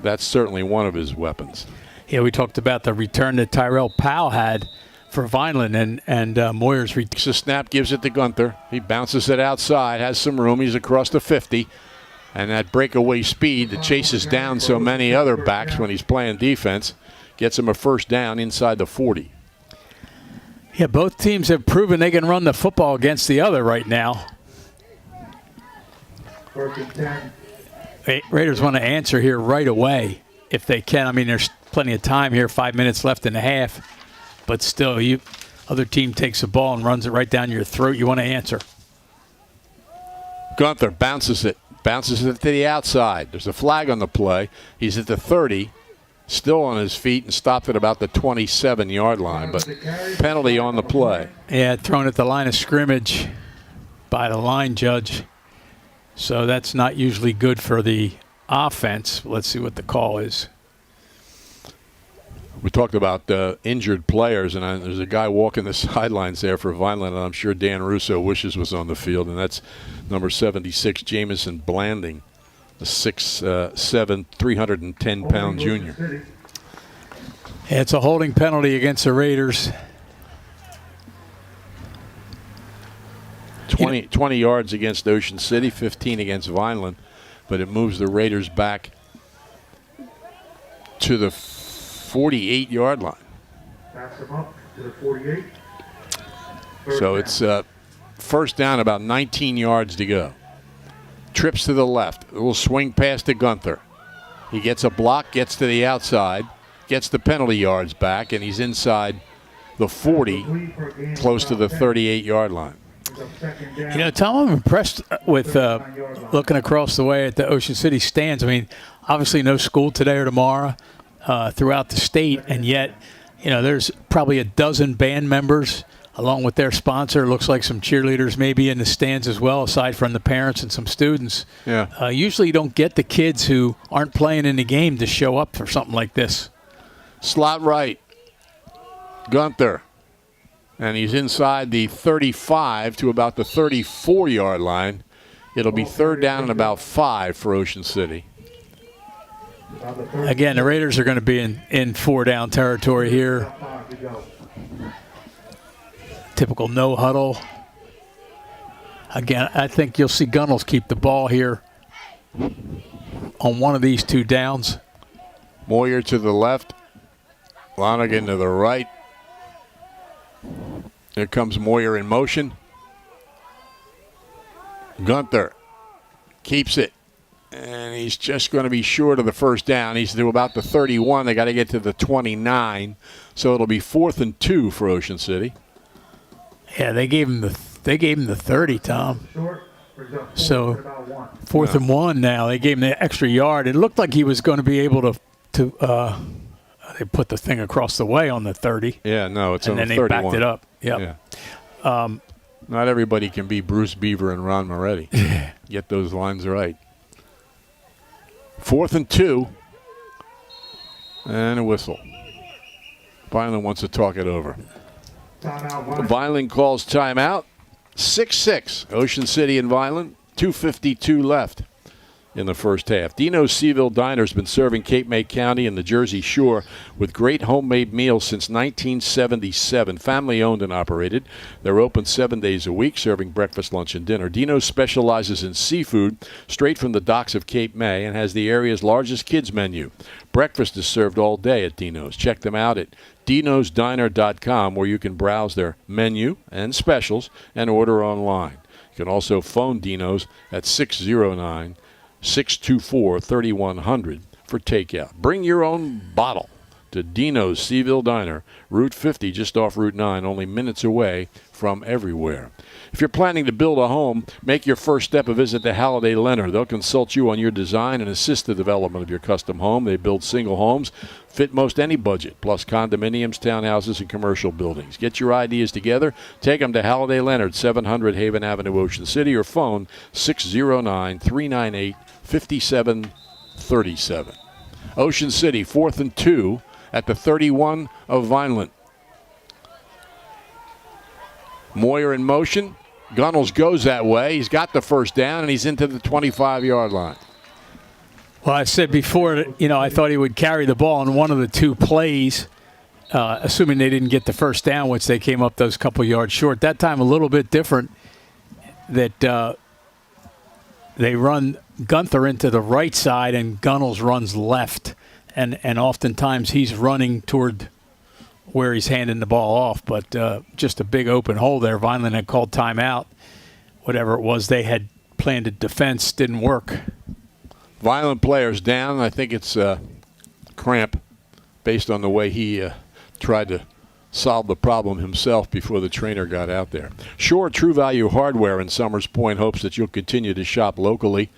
Speaker 3: that's certainly one of his weapons.
Speaker 4: Yeah, we talked about the return that Tyrell Powell had for Vineland, and Moyer's return.
Speaker 3: The snap, gives it to Gunther. He bounces it outside, has some room. He's across the 50. And that breakaway speed that chases down so many other backs when he's playing defense gets him a first down inside the 40.
Speaker 4: Yeah, both teams have proven they can run the football against the other right now. Raiders want to answer here right away if they can. I mean, there's plenty of time here, 5 minutes left in the half. But still, other team takes the ball and runs it right down your throat. You want to answer.
Speaker 3: Gunther bounces it to the outside. There's a flag on the play. He's at the 30, still on his feet, and stopped at about the 27-yard line. But penalty on the play.
Speaker 4: Yeah, thrown at the line of scrimmage by the line judge. So that's not usually good for the offense. Let's see what the call is.
Speaker 3: We talked about injured players, and there's a guy walking the sidelines there for Vineland, and I'm sure Dan Russo wishes was on the field, and that's number 76, Jamison Blanding, a 6'7", 310-pound junior.
Speaker 4: Yeah, it's a holding penalty against the Raiders.
Speaker 3: 20 yards against Ocean City, 15 against Vineland, but it moves the Raiders back to the 48-yard line.
Speaker 2: Pass them up to the 48.
Speaker 3: So it's first down, about 19 yards to go. Trips to the left. A little swing pass to Gunther. He gets a block, gets to the outside, gets the penalty yards back, and he's inside the 40, close to the 38-yard line.
Speaker 4: You know, Tom, I'm impressed with looking across the way at the Ocean City stands. I mean, obviously no school today or tomorrow throughout the state, and yet, you know, there's probably a dozen band members along with their sponsor. Looks like some cheerleaders maybe in the stands as well, aside from the parents and some students.
Speaker 3: Yeah.
Speaker 4: Usually you don't get the kids who aren't playing in the game to show up for something like this.
Speaker 3: Slot right. Gunther. And he's inside the 35 to about the 34-yard line. It'll be third down and about 5 for Ocean City.
Speaker 4: Again, the Raiders are going to be in four-down territory here. Typical no huddle. Again, I think you'll see Gunnels keep the ball here on one of these two downs.
Speaker 3: Moyer to the left. Lonergan to the right. Here comes Moyer in motion. Gunther keeps it. And he's just going to be short of the first down. He's to about the 31. They got to get to the 29. So it'll be 4th and 2 for Ocean City.
Speaker 4: Yeah, they gave him the 30, Tom. So 4th and 1 now. They gave him the extra yard. It looked like he was going to be able to they put the thing across the way on the 30.
Speaker 3: Yeah, no, it's on the 31.
Speaker 4: And then they backed it up. Yep.
Speaker 3: Yeah. Not everybody can be Bruce Beaver and Ron Moretti. Get those lines right. 4th and 2. And a whistle. Vineland wants to talk it over. Vineland calls timeout. 6-6. Ocean City and Vineland. 2:52 left in the first half. Dino's Seaville Diner has been serving Cape May County and the Jersey Shore with great homemade meals since 1977. Family owned and operated. They're open 7 days a week, serving breakfast, lunch, and dinner. Dino's specializes in seafood straight from the docks of Cape May and has the area's largest kids menu. Breakfast is served all day at Dino's. Check them out at dinosdiner.com, where you can browse their menu and specials and order online. You can also phone Dino's at 609-624-3100 for takeout. Bring your own bottle to Dino's Seaville Diner, Route 50, just off Route 9, only minutes away from everywhere. If you're planning to build a home, make your first step a visit to Halliday Leonard. They'll consult you on your design and assist the development of your custom home. They build single homes, fit most any budget, plus condominiums, townhouses, and commercial buildings. Get your ideas together. Take them to Halliday Leonard, 700 Haven Avenue, Ocean City, or phone 609-398-5737. Ocean City, 4th and 2 at the 31 of Vineland. Moyer in motion. Gunnels goes that way. He's got the first down, and he's into the 25-yard line.
Speaker 4: Well, I said before, I thought he would carry the ball on one of the two plays, assuming they didn't get the first down, which they came up those couple yards short. That time a little bit different, that they run Gunther into the right side and Gunnels runs left. And oftentimes he's running toward where he's handing the ball off, but just a big open hole there. Vineland had called timeout. Whatever it was they had planned to defense didn't work.
Speaker 3: Vineland players down. I think it's cramp based on the way he tried to solve the problem himself before the trainer got out there. Shore True Value Hardware in Summers Point hopes that you'll continue to shop locally.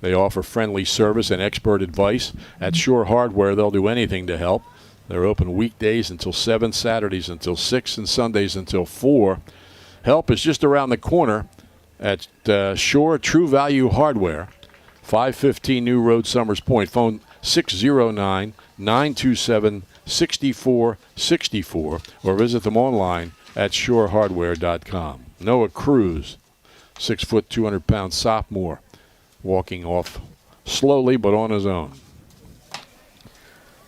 Speaker 3: They offer friendly service and expert advice. At Shore Hardware, they'll do anything to help. They're open weekdays until 7, Saturdays until 6, and Sundays until 4. Help is just around the corner at Shore True Value Hardware, 515 New Road, Summers Point. Phone 609-927-6464 or visit them online at shorehardware.com. Noah Cruz, 6 foot, 200-pound sophomore, walking off slowly but on his own.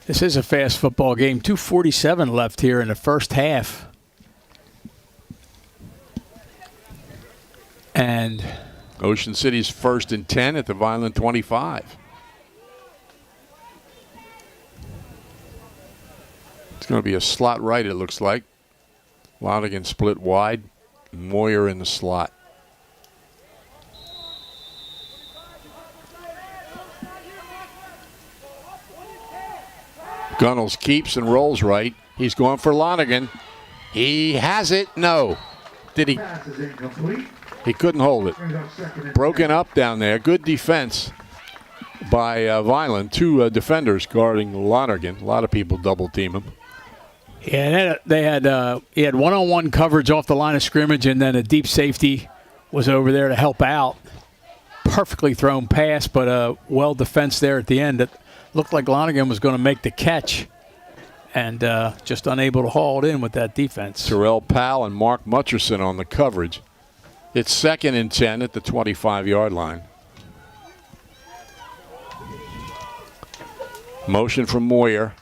Speaker 4: This is a fast football game. 2:47 left here in the first half. And
Speaker 3: Ocean City's 1st and 10 at the Vineland 25. It's going to be a slot right, it looks like. Lonigan split wide. Moyer in the slot. Gunnels keeps and rolls right. He's going for Lonigan. He has it. No. Did he?
Speaker 2: Pass is incomplete.
Speaker 3: He couldn't hold it.
Speaker 2: Brings up 2nd and
Speaker 3: Broken
Speaker 2: 10.
Speaker 3: up down there. Good defense by Vineland. 2 defenders guarding Lonergan. A lot of people double team him.
Speaker 4: yeah, he had one-on-one coverage off the line of scrimmage, and then a deep safety was over there to help out. Perfectly thrown pass, but well defense there at the end. It looked like Lonergan was going to make the catch, and just unable to haul it in with that defense.
Speaker 3: Terrell Powell and Mark Mutcherson on the coverage. It's 2nd and 10 at the 25-yard line. Motion from Moyer.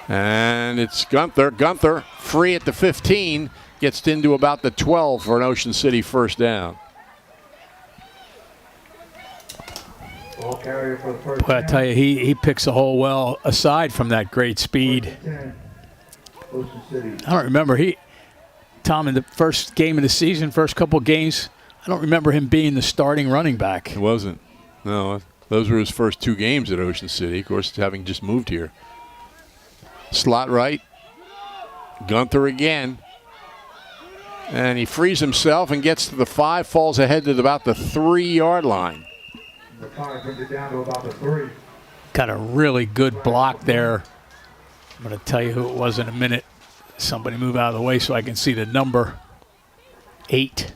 Speaker 3: And it's Gunther. Gunther free at the 15. Gets into about the 12 for an Ocean City first down.
Speaker 2: Ball carrier for the first
Speaker 4: But I
Speaker 2: down.
Speaker 4: tell you, he picks the hole well aside from that great speed.
Speaker 2: 10, Ocean City.
Speaker 4: I don't remember Tom, in the first game of the season, first couple games, I don't remember him being the starting running back.
Speaker 3: It wasn't. No, those were his first 2 games at Ocean City, of course, having just moved here. Slot right. Gunther again. And he frees himself and gets to the 5, falls ahead to about the 3-yard line.
Speaker 2: The 5 brings it down to about the 3.
Speaker 4: Got a really good block there. I'm going to tell you who it was in a minute. Somebody move out of the way so I can see the number. 8.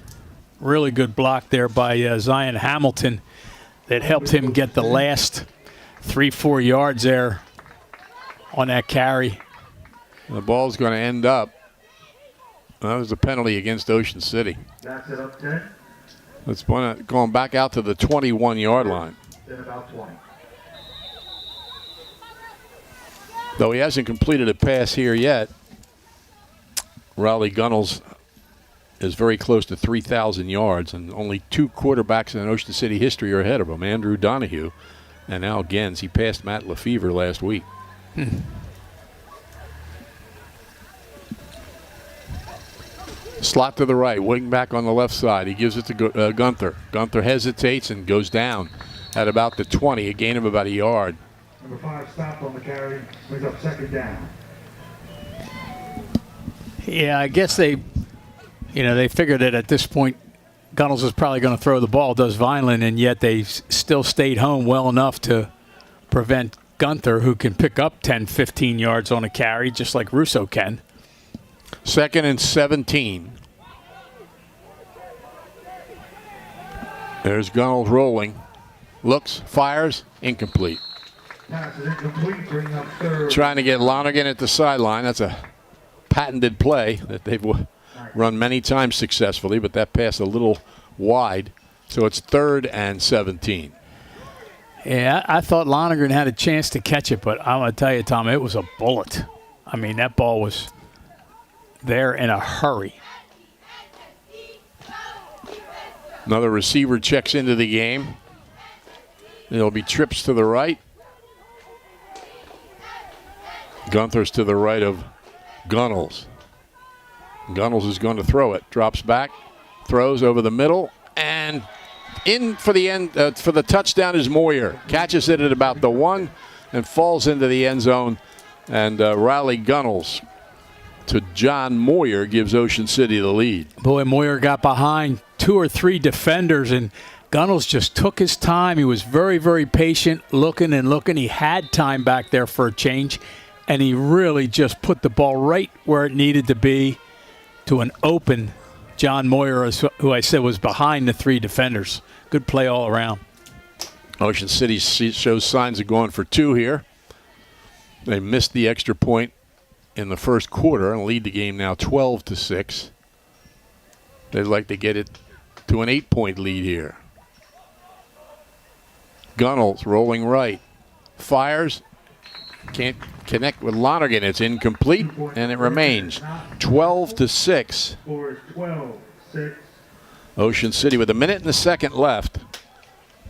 Speaker 4: Really good block there by Zion Hamilton that helped him get the last 3-4 yards there on that carry.
Speaker 3: The ball's going to end up. That was a penalty against Ocean City.
Speaker 2: That's it up 10.
Speaker 3: It's going back out to the 21-yard line.
Speaker 2: Then about 20.
Speaker 3: Though he hasn't completed a pass here yet, Raleigh Gunnels is very close to 3,000 yards, and only 2 quarterbacks in Ocean City history are ahead of him, Andrew Donahue and Al Gens. He passed Matt Lefevre last week. Slot to the right, wing back on the left side. He gives it to Gunther. Gunther hesitates and goes down at about the 20, a gain of about a yard.
Speaker 2: Number 5 stopped on the carry, brings up second down.
Speaker 4: Yeah, I guess they figured that at this point, Gunnels is probably going to throw the ball, does Vineland, and yet they still stayed home well enough to prevent Gunther, who can pick up 10, 15 yards on a carry, just like Russo can.
Speaker 3: 2nd and 17. There's Gunnels rolling. Looks, fires, incomplete.
Speaker 2: Pass is incomplete, bringing up third.
Speaker 3: Trying to get Lonergan at the sideline. That's a patented play that they've run many times successfully, but that pass a little wide. So it's 3rd and 17.
Speaker 4: Yeah, I thought Lonergan had a chance to catch it, but I'm going to tell you, Tom, it was a bullet. I mean, that ball was there in a hurry.
Speaker 3: Another receiver checks into the game. There'll be trips to the right. Gunther's to the right of Gunnels. Gunnels is going to throw it. Drops back, throws over the middle, and in for the end for the touchdown is Moyer. Catches it at about the 1 and falls into the end zone. And Riley Gunnels to John Moyer gives Ocean City the lead.
Speaker 4: Boy, Moyer got behind 2 or 3 defenders, and Gunnels just took his time. He was very, very patient, looking and looking. He had time back there for a change, and he really just put the ball right where it needed to be to an open John Moyer, who I said was behind the 3 defenders. Good play all around.
Speaker 3: Ocean City shows signs of going for 2 here. They missed the extra point in the first quarter and lead the game now 12-6. They'd like to get it to an 8-point lead here. Gunnels rolling right. Fires. Can't connect with Lonergan. It's incomplete, and it remains 12-6.
Speaker 2: Score is 12-6.
Speaker 3: Ocean City with a minute and a second left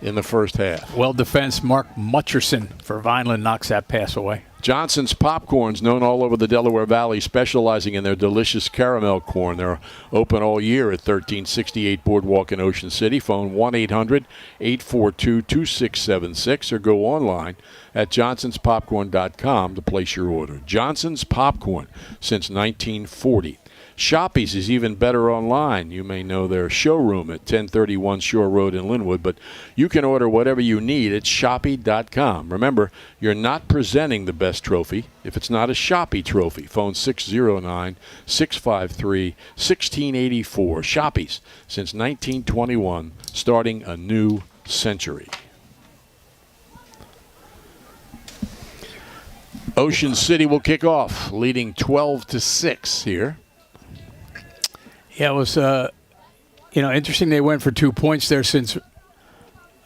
Speaker 3: in the first half.
Speaker 4: Well defense, Mark Mutcherson for Vineland knocks that pass away.
Speaker 3: Johnson's Popcorns, known all over the Delaware Valley, specializing in their delicious caramel corn. They're open all year at 1368 Boardwalk in Ocean City. Phone 1-800-842-2676 or go online at johnsonspopcorn.com to place your order. Johnson's Popcorn since 1940. Shoppy's is even better online. You may know their showroom at 1031 Shore Road in Linwood, but you can order whatever you need at Shoppy.com. Remember, you're not presenting the best trophy if it's not a Shoppy trophy. Phone 609-653-1684. Shoppy's since 1921, starting a new century. Ocean City will kick off, leading 12-6 here.
Speaker 4: Yeah, it was, interesting they went for 2 points there since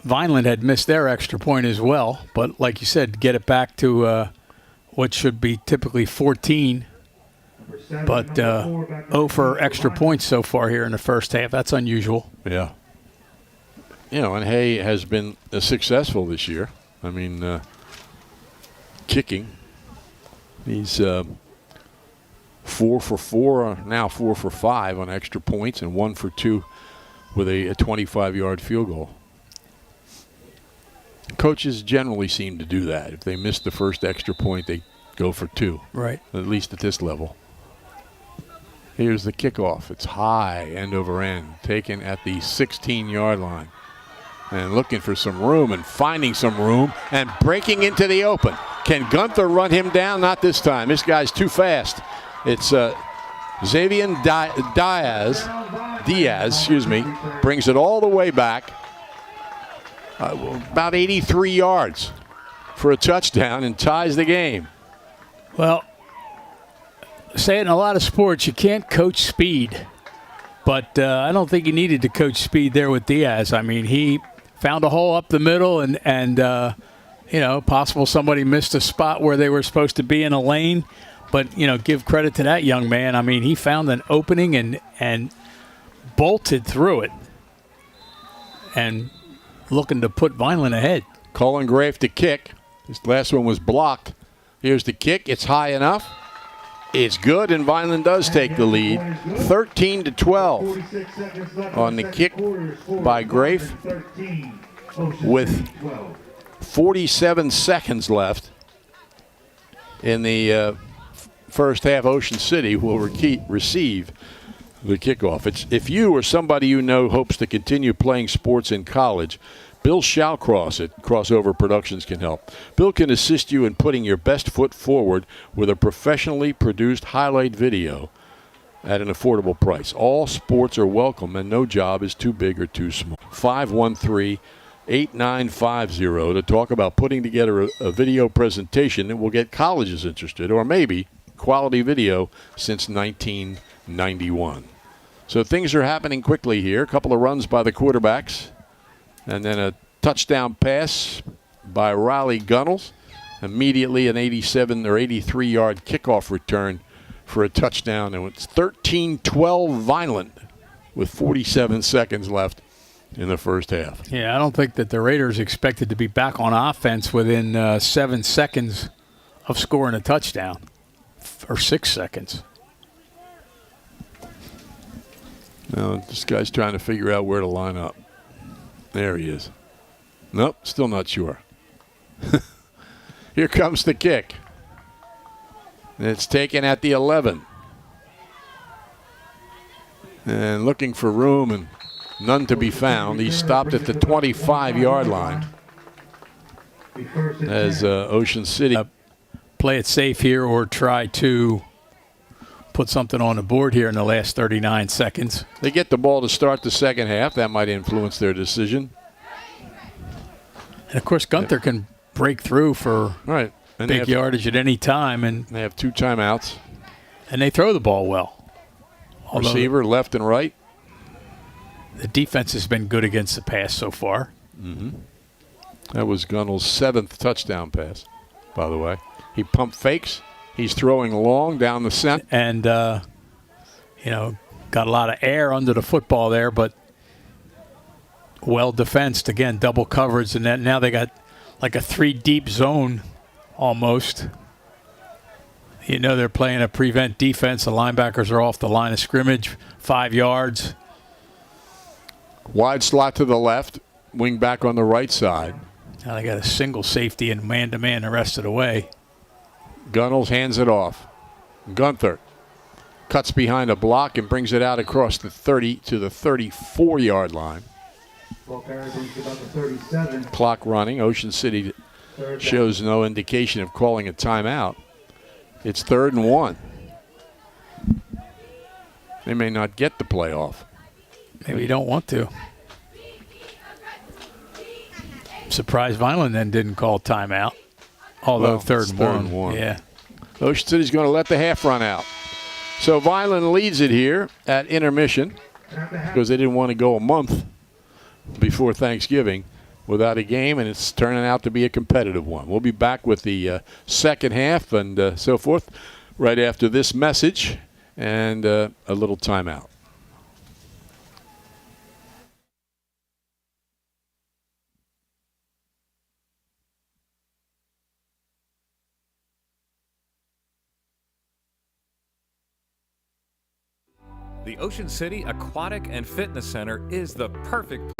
Speaker 4: Vineland had missed their extra point as well. But like you said, get it back to what should be typically 14. But 0 for extra points so far here in the first half. That's unusual.
Speaker 3: Yeah. And Hay has been successful this year. I mean, kicking. He's 4 for 4, now 4 for 5 on extra points, and 1 for 2 with a 25-yard field goal. Coaches generally seem to do that. If they miss the first extra point, they go for 2.
Speaker 4: Right.
Speaker 3: At least at this level. Here's the kickoff. It's high, end over end, taken at the 16-yard line. And looking for some room and finding some room and breaking into the open. Can Gunther run him down? Not this time. This guy's too fast. It's Xavier Diaz, brings it all the way back, about 83 yards for a touchdown and ties the game.
Speaker 4: Well, say it in a lot of sports, you can't coach speed. But I don't think he needed to coach speed there with Diaz. I mean, he found a hole up the middle and possible somebody missed a spot where they were supposed to be in a lane. But, give credit to that young man. I mean, he found an opening and bolted through it and looking to put Vineland ahead.
Speaker 3: Colin Grafe to kick. This last one was blocked. Here's the kick. It's high enough. It's good, and Vineland does take the lead. 13-12 on the kick by Grafe with 47 seconds left in the first half. Ocean City will receive the kickoff. If you or somebody you know hopes to continue playing sports in college, Bill Shallcross at Crossover Productions can help. Bill can assist you in putting your best foot forward with a professionally produced highlight video at an affordable price. All sports are welcome and no job is too big or too small. 513-8950 to talk about putting together a video presentation that will get colleges interested, or maybe quality video since 1991. So things are happening quickly here. A couple of runs by the quarterbacks, and then a touchdown pass by Riley Gunnels. Immediately an 87 or 83-yard kickoff return for a touchdown. And it's 13-12 Vineland with 47 seconds left in the first half.
Speaker 4: Yeah, I don't think that the Raiders expected to be back on offense within 7 seconds of scoring a touchdown, or 6 seconds.
Speaker 3: No, this guy's trying to figure out where to line up. There he is. Nope, still not sure. Here comes the kick. It's taken at the 11. And looking for room and none to be found. He stopped at the 25-yard line as Ocean City.
Speaker 4: Play it safe here or try to put something on the board here in the last 39 seconds.
Speaker 3: They get the ball to start the second half. That might influence their decision.
Speaker 4: And, of course, Gunther can break through for big yardage at any time. And
Speaker 3: they have 2 timeouts.
Speaker 4: And they throw the ball well.
Speaker 3: Receiver left and right.
Speaker 4: The defense has been good against the pass so far.
Speaker 3: Mm-hmm. That was Gunnell's 7th touchdown pass, by the way. He pump fakes. He's throwing long down the center.
Speaker 4: And, got a lot of air under the football there, but well defensed. Again, double coverage. And then now they got like a 3-deep zone almost. They're playing a prevent defense. The linebackers are off the line of scrimmage, 5 yards.
Speaker 3: Wide slot to the left, wing back on the right side.
Speaker 4: Now they got a single safety and man-to-man the rest of the way.
Speaker 3: Gunnels hands it off. Gunther cuts behind a block and brings it out across the 30 to the 34-yard line. Clock running. Ocean City shows no indication of calling a timeout. It's 3rd and 1. They may not get the play off.
Speaker 4: Maybe you don't want to. Surprised Vineland then didn't call timeout. Although third and one. Yeah.
Speaker 3: Ocean City's going to let the half run out. So Vineland leads it here at intermission because they didn't want to go a month before Thanksgiving without a game, and it's turning out to be a competitive one. We'll be back with the second half and so forth right after this message and a little timeout.
Speaker 1: The Ocean City Aquatic and Fitness Center is the perfect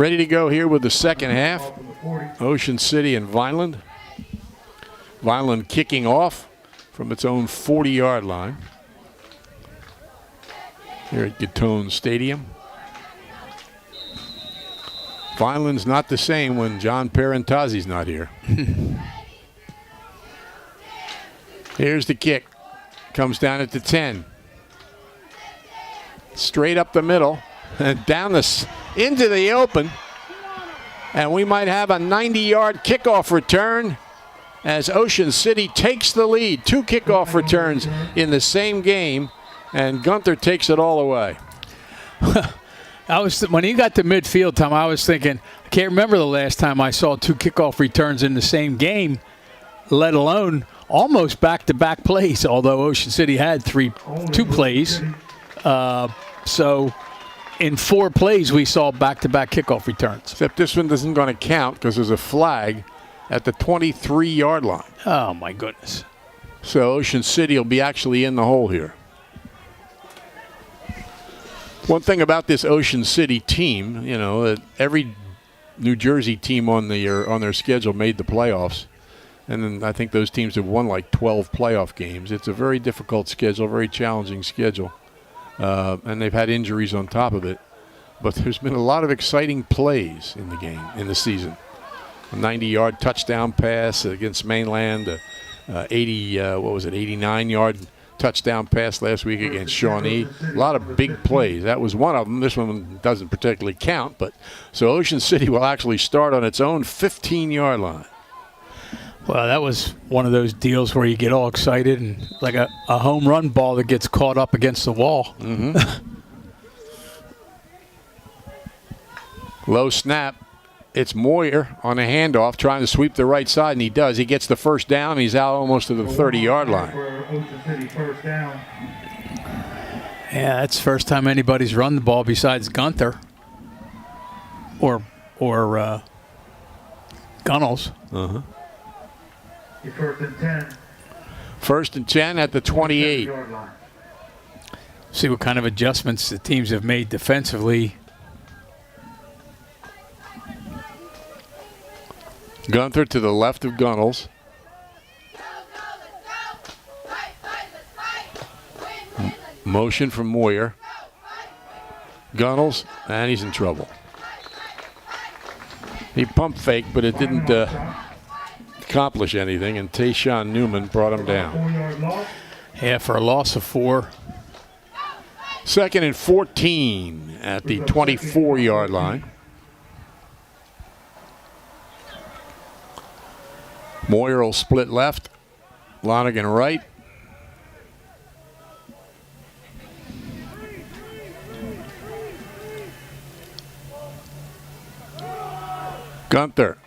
Speaker 3: Ready to go here with the second half.
Speaker 2: Ball from the 40.
Speaker 3: Ocean City and Vineland. Vineland kicking off from its own 40-yard line here at Gatone Stadium. Vineland's not the same when John Parentazzi's not here. Here's the kick. Comes down at the 10. Straight up the middle and down into the open. And we might have a 90-yard kickoff return as Ocean City takes the lead. 2 kickoff returns in the same game, and Gunther takes it all away.
Speaker 4: When he got to midfield, Tom, I was thinking, I can't remember the last time I saw 2 kickoff returns in the same game, let alone almost back-to-back plays, although Ocean City had 2 plays. So in 4 plays, we saw back-to-back kickoff returns.
Speaker 3: Except this one isn't going to count because there's a flag at the 23-yard line.
Speaker 4: Oh, my goodness.
Speaker 3: So Ocean City will be actually in the hole here. One thing about this Ocean City team, you know, every New Jersey team on their schedule made the playoffs. And then I think those teams have won like 12 playoff games. It's a very difficult schedule, very challenging schedule. And they've had injuries on top of it. But there's been a lot of exciting plays in the game, in the season. A 90-yard touchdown pass against Mainland, 89-yard touchdown pass last week against Shawnee. A lot of big plays. That was one of them. This one doesn't particularly count. But so Ocean City will actually start on its own 15-yard line.
Speaker 4: Well, that was one of those deals where you get all excited and like a home run ball that gets caught up against the wall.
Speaker 3: Mm-hmm. Low snap. It's Moyer on a handoff trying to sweep the right side, and he does. He gets the first down. He's out almost to the 30-yard line.
Speaker 4: Yeah, that's the first time anybody's run the ball besides Gunther or Gunnels.
Speaker 3: Uh-huh.
Speaker 2: First and 10.
Speaker 3: First and 10 at the 28.
Speaker 4: See what kind of adjustments the teams have made defensively.
Speaker 3: Gunther to the left of Gunnels. Motion from Moyer. Gunnels, and he's in trouble. He pump faked, but it didn't accomplish anything, and Tayshawn Newman brought him down.
Speaker 4: Yeah, for a loss of 4.
Speaker 3: Second and 14 at the 24-yard line. Moyer will split left, Lonergan right. Gunther.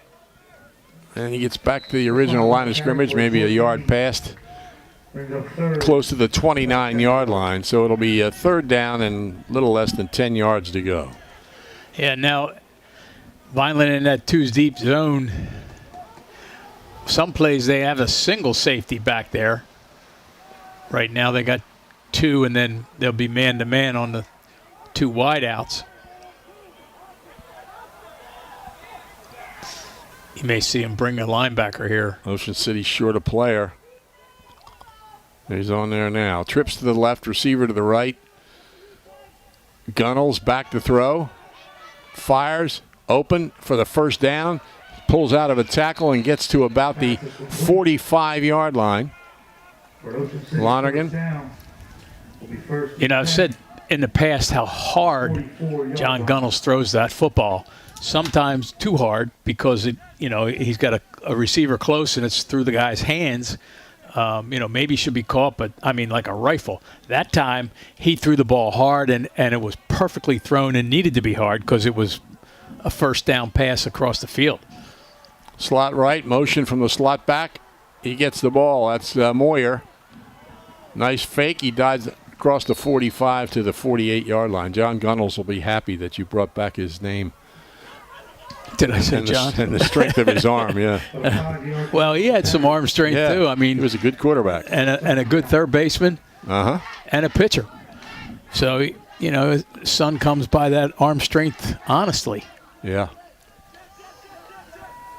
Speaker 3: And he gets back to the original line of scrimmage, maybe a yard past, close to the 29-yard line. So it'll be a third down and a little less than 10 yards to go.
Speaker 4: Yeah, now Vineland in that 2's deep zone. Some plays they have a single safety back there. Right now they got 2, and then they'll be man-to-man on the 2 wideouts. You may see him bring a linebacker here.
Speaker 3: Ocean City short a player. He's on there now. Trips to the left, receiver to the right. Gunnels back to throw. Fires, open for the first down. Pulls out of a tackle and gets to about the 45-yard line. Lonergan.
Speaker 4: You know, I've said in the past how hard John Gunnels throws that football. Sometimes too hard because he's got a receiver close and it's through the guy's hands. Maybe should be caught, but I mean like a rifle. That time he threw the ball hard and it was perfectly thrown and needed to be hard because it was a first down pass across the field.
Speaker 3: Slot right, motion from the slot back. He gets the ball. That's Moyer. Nice fake. He dives across the 45 to the 48-yard line. John Gunnels will be happy that you brought back his name.
Speaker 4: Did I say John?
Speaker 3: And the strength of his arm, yeah.
Speaker 4: Well, he had some arm strength, too. I mean,
Speaker 3: he was a good quarterback.
Speaker 4: And a good third baseman.
Speaker 3: Uh-huh.
Speaker 4: And a pitcher. So, his son comes by that arm strength honestly.
Speaker 3: Yeah.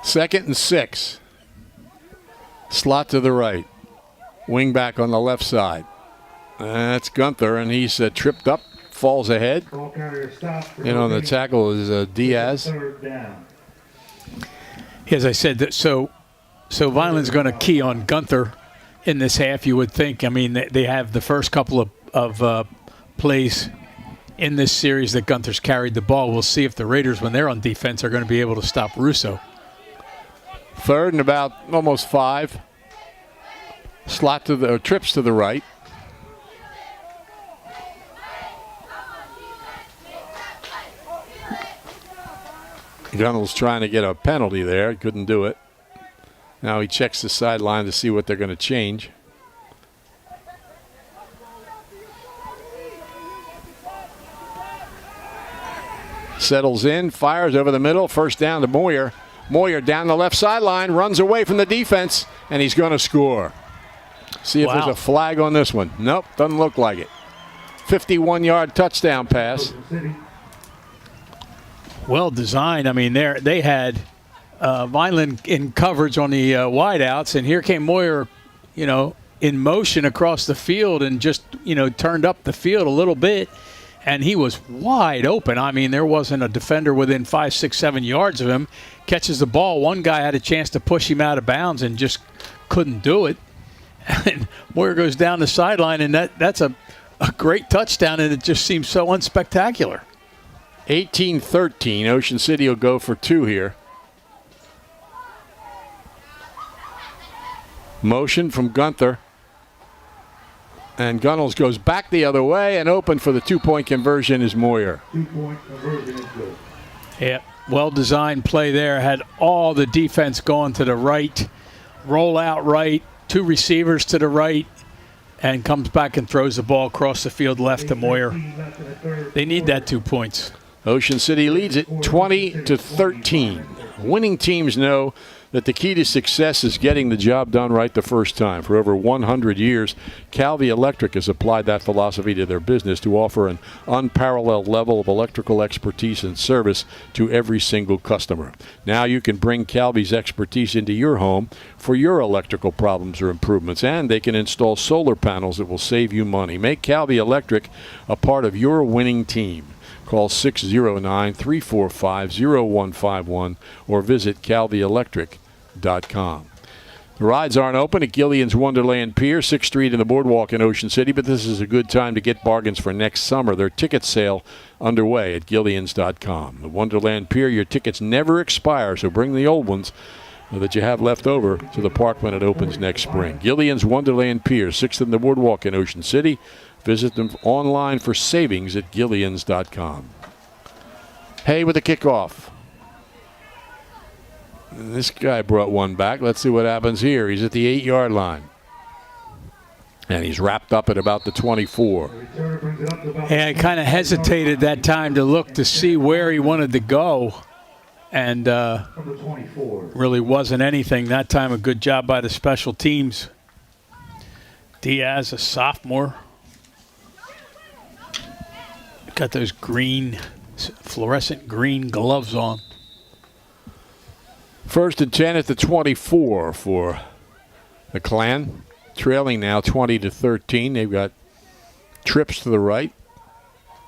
Speaker 3: 2nd and 6. Slot to the right. Wing back on the left side. That's Gunther, and he's tripped up, falls ahead. And on the tackle is Diaz.
Speaker 4: As I said, so Vineland's going to key on Gunther in this half, you would think. I mean, they have the first couple of plays in this series that Gunther's carried the ball. We'll see if the Raiders, when they're on defense, are going to be able to stop Russo.
Speaker 3: 3rd and about almost 5. Slot to the trips to the right. Gunnell's trying to get a penalty there. Couldn't do it. Now he checks the sideline to see what they're going to change. Settles in, fires over the middle. First down to Moyer. Moyer down the left sideline, runs away from the defense, and he's going to score. See if there's a flag on this one. Nope, doesn't look like it. 51-yard touchdown pass.
Speaker 4: Well designed. I mean, they had Vineland in coverage on the wideouts, and here came Moyer, in motion across the field and just, turned up the field a little bit, and he was wide open. I mean, there wasn't a defender within 5, 6, 7 yards of him. Catches the ball. One guy had a chance to push him out of bounds and just couldn't do it. And Moyer goes down the sideline, and that's a great touchdown, and it just seems so unspectacular.
Speaker 3: 18-13. Ocean City will go for 2 here. Motion from Gunther. And Gunnels goes back the other way, and open for the 2-point conversion is Moyer.
Speaker 2: 2-point conversion is good.
Speaker 4: Yeah, well-designed play there. Had all the defense going to the right, roll out right, 2 receivers to the right, and comes back and throws the ball across the field left to Moyer. They need that 2 points.
Speaker 3: Ocean City leads it 20-13. Winning teams know that the key to success is getting the job done right the first time. For over 100 years, Calvi Electric has applied that philosophy to their business to offer an unparalleled level of electrical expertise and service to every single customer. Now you can bring Calvi's expertise into your home for your electrical problems or improvements, and they can install solar panels that will save you money. Make Calvi Electric a part of your winning team. Call 609-345-0151 or visit calvielectric.com. The rides aren't open at Gillian's Wonderland Pier, 6th Street in the Boardwalk in Ocean City, but this is a good time to get bargains for next summer. Their ticket sale underway at Gillians.com. The Wonderland Pier, your tickets never expire, so bring the old ones that you have left over to the park when it opens next spring. Gillian's Wonderland Pier, 6th in the Boardwalk in Ocean City. Visit them online for savings at Gillians.com. Hay with the kickoff. This guy brought one back. Let's see what happens here. He's at the 8-yard line. And he's wrapped up at about the 24.
Speaker 4: Yeah, I kind of hesitated that time to look to see where he wanted to go. And really wasn't anything that time. A good job by the special teams. Diaz, a sophomore. Got those green, fluorescent green gloves on.
Speaker 3: 1st and 10 at the 24 for the Clan. Trailing now 20-13. They've got trips to the right.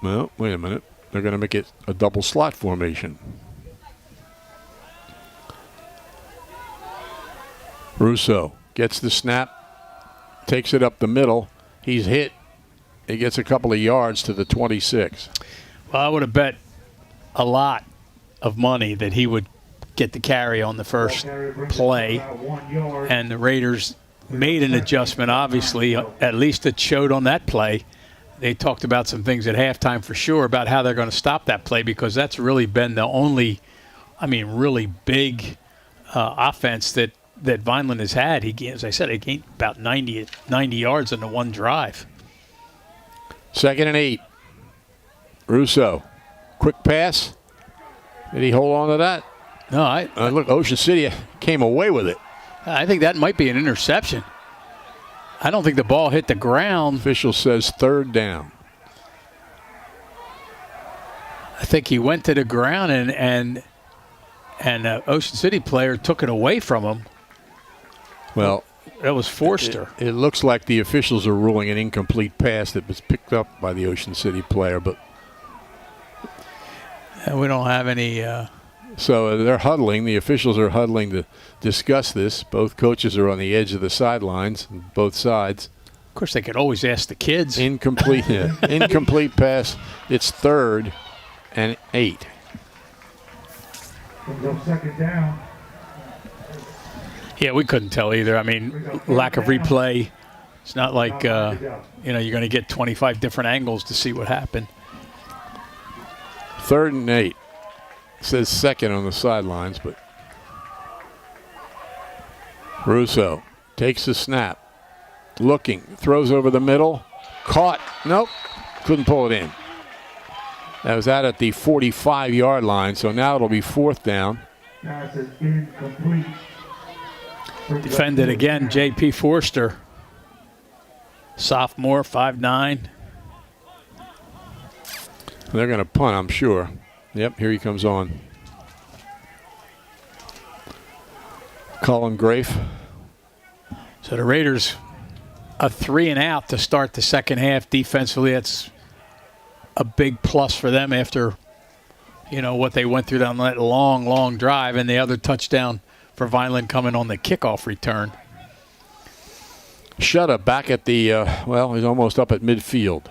Speaker 3: Well, wait a minute. They're going to make it a double slot formation. Russo gets the snap, takes it up the middle. He's hit. He gets a couple of yards to the 26.
Speaker 4: Well, I would have bet a lot of money that he would get the carry on the first play. And the Raiders made an adjustment, obviously. At least it showed on that play. They talked about some things at halftime for sure about how they're going to stop that play, because that's really been the only, really big offense that Vineland has had. As I said, he gained about 90 yards in the one drive.
Speaker 3: 2nd and 8. Russo. Quick pass. Did he hold on to that?
Speaker 4: No,
Speaker 3: look, Ocean City came away with it.
Speaker 4: I think that might be an interception. I don't think the ball hit the ground.
Speaker 3: Official says 3rd down.
Speaker 4: I think he went to the ground and Ocean City player took it away from him.
Speaker 3: Well,
Speaker 4: that was Forster.
Speaker 3: It looks like the officials are ruling an incomplete pass that was picked up by the Ocean City player, but
Speaker 4: we don't have any.
Speaker 3: So they're huddling. The officials are huddling to discuss this. Both coaches are on the edge of the sidelines, on both sides.
Speaker 4: Of course, they could always ask the kids.
Speaker 3: Incomplete, incomplete pass. It's 3rd and 8.
Speaker 2: Go second down.
Speaker 4: Yeah, we couldn't tell either. I mean, lack of replay. It's not like you're going to get 25 different angles to see what happened.
Speaker 3: 3rd and 8. It says 2nd on the sidelines, but Russo takes the snap. Looking, throws over the middle. Caught. Nope. Couldn't pull it in. That was out at the 45-yard line, so now it'll be 4th down.
Speaker 2: Pass is incomplete.
Speaker 4: Defended again, J.P. Forster. Sophomore, 5'9".
Speaker 3: They're going to punt, I'm sure. Yep, here he comes on. Colin Grafe.
Speaker 4: So the Raiders, a 3 and out to start the second half. Defensively, that's a big plus for them after, what they went through down that long drive, and the other touchdown for Vineland coming on the kickoff return.
Speaker 3: Shutta back at the, he's almost up at midfield.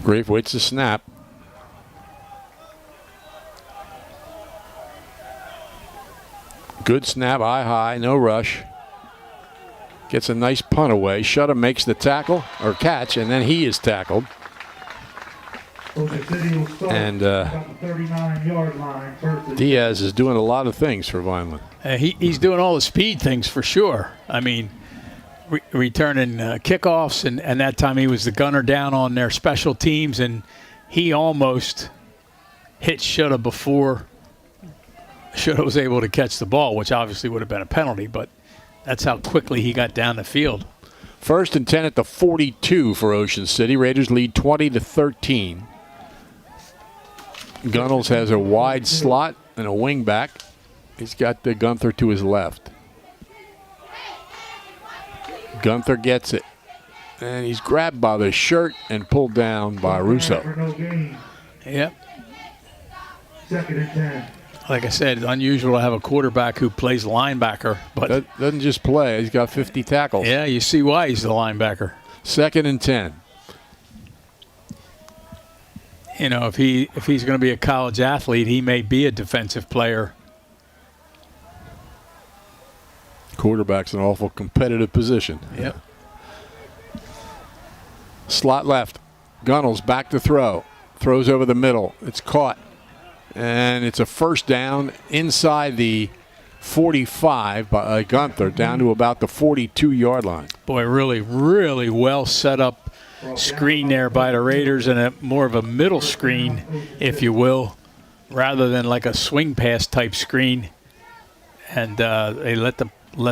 Speaker 3: Grafe waits the snap. Good snap, eye high, no rush. Gets a nice punt away. Shutta makes the tackle or catch, and then he is tackled. And
Speaker 2: 39-yard line.
Speaker 3: Diaz is doing a lot of things for Vineland.
Speaker 4: He's doing all the speed things for sure. I mean, returning kickoffs, and that time he was the gunner down on their special teams, and he almost hit Shutta before Shutta was able to catch the ball, which obviously would have been a penalty, but that's how quickly he got down the field.
Speaker 3: 1st and 10 at the 42 for Ocean City. Raiders lead 20-13. Gunnels has a wide slot and a wing back. He's got the Gunther to his left. Gunther gets it. And he's grabbed by the shirt and pulled down by Russo.
Speaker 4: Yep.
Speaker 2: 2nd and 10.
Speaker 4: Like I said, it's unusual to have a quarterback who plays linebacker. But
Speaker 3: that doesn't just play. He's got 50 tackles.
Speaker 4: Yeah, you see why he's the linebacker.
Speaker 3: 2nd and 10.
Speaker 4: If he's going to be a college athlete, he may be a defensive player.
Speaker 3: Quarterback's an awful competitive position.
Speaker 4: Yep.
Speaker 3: Slot left. Gunnels back to throw. Throws over the middle. It's caught. And it's a 1st down inside the 45 by Gunther down to about the 42-yard line.
Speaker 4: Boy, really, really well set up screen there by the Raiders, and a more of a middle screen, if you will, rather than like a swing pass type screen. And they let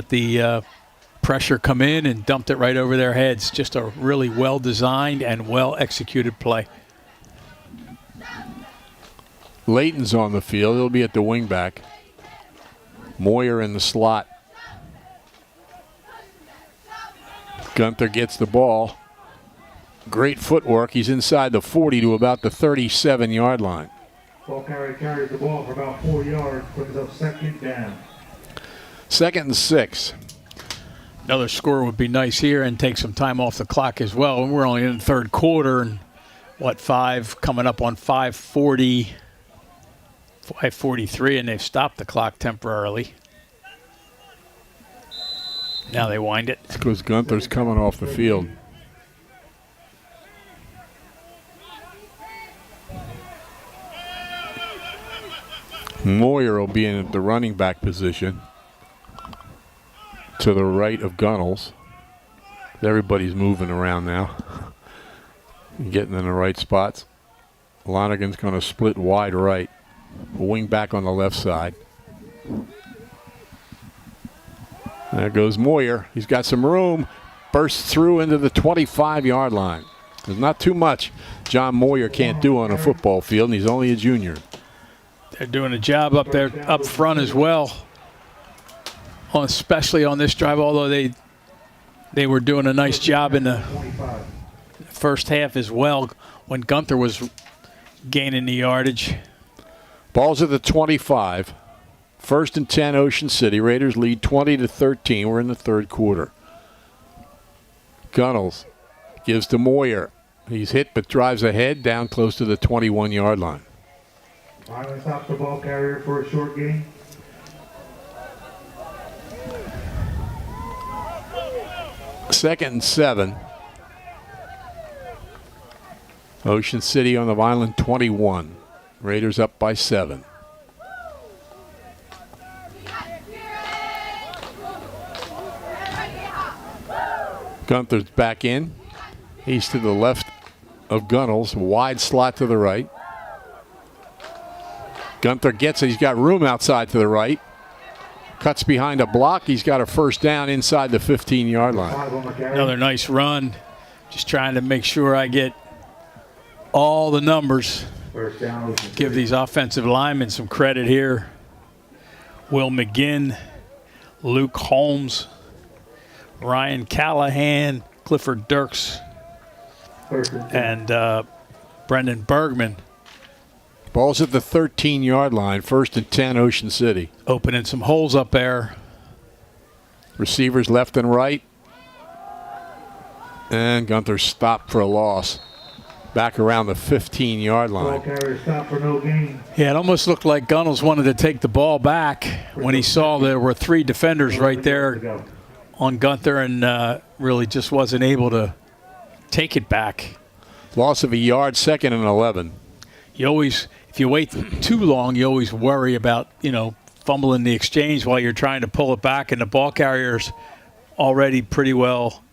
Speaker 4: the pressure come in and dumped it right over their heads. Just a really well designed and well executed play.
Speaker 3: Layton's on the field. He'll be at the wing back. Moyer in the slot. Gunther gets the ball. Great footwork. He's inside the 40 to about the 37-yard line.
Speaker 2: Ball carries the ball for about 4 yards. Brings up 2nd down.
Speaker 3: 2nd and 6.
Speaker 4: Another score would be nice here and take some time off the clock as well. And we're only in the 3rd quarter, and 5 coming up on 5:40. 5:43, and they've stopped the clock temporarily. Now they wind it.
Speaker 3: It's because Gunther's coming off the field. Moyer will be in the running back position to the right of Gunnels. Everybody's moving around now, getting in the right spots. Lonergan's going to split wide right. Wing back on the left side. There goes Moyer. He's got some room. bursts through into the 25-yard line. There's not too much John Moyer can't do on a football field, and he's only a junior.
Speaker 4: They're doing a job up there, up front as well, especially on this drive, although they were doing a nice job in the first half as well when Gunther was gaining the yardage.
Speaker 3: Ball's at the 25. 1st and 10, Ocean City. Raiders lead 20-13. We're in the third quarter. Gunnels gives to Moyer. He's hit but drives ahead down close to the 21-yard line.
Speaker 2: Vineland stops the ball carrier for a short gain.
Speaker 3: Second and 7. Ocean City on the Vineland 21. Raiders up by 7. Gunther's back in. He's to the left of Gunnels. Wide slot to the right. Gunther gets it. He's got room outside to the right. Cuts behind a block. He's got a first down inside the 15-yard line.
Speaker 4: Another nice run. Just trying to make sure I get all the numbers. Give these offensive linemen some credit here. Will McGinn, Luke Holmes, Ryan Callahan, Clifford Dirks, and Brendan Bergman.
Speaker 3: Ball's at the 13-yard line. 1st and 10, Ocean City.
Speaker 4: Opening some holes up there.
Speaker 3: Receivers left and right. And Gunther stopped for a loss. Back around the 15-yard line.
Speaker 4: Yeah, it almost looked like Gunnels wanted to take the ball back when he saw there were 3 defenders right there on Gunther and really just wasn't able to take it back.
Speaker 3: Loss of a yard, 2nd and 11.
Speaker 4: You always, if you wait too long, you always worry about, fumbling the exchange while you're trying to pull it back, and the ball carrier's already pretty well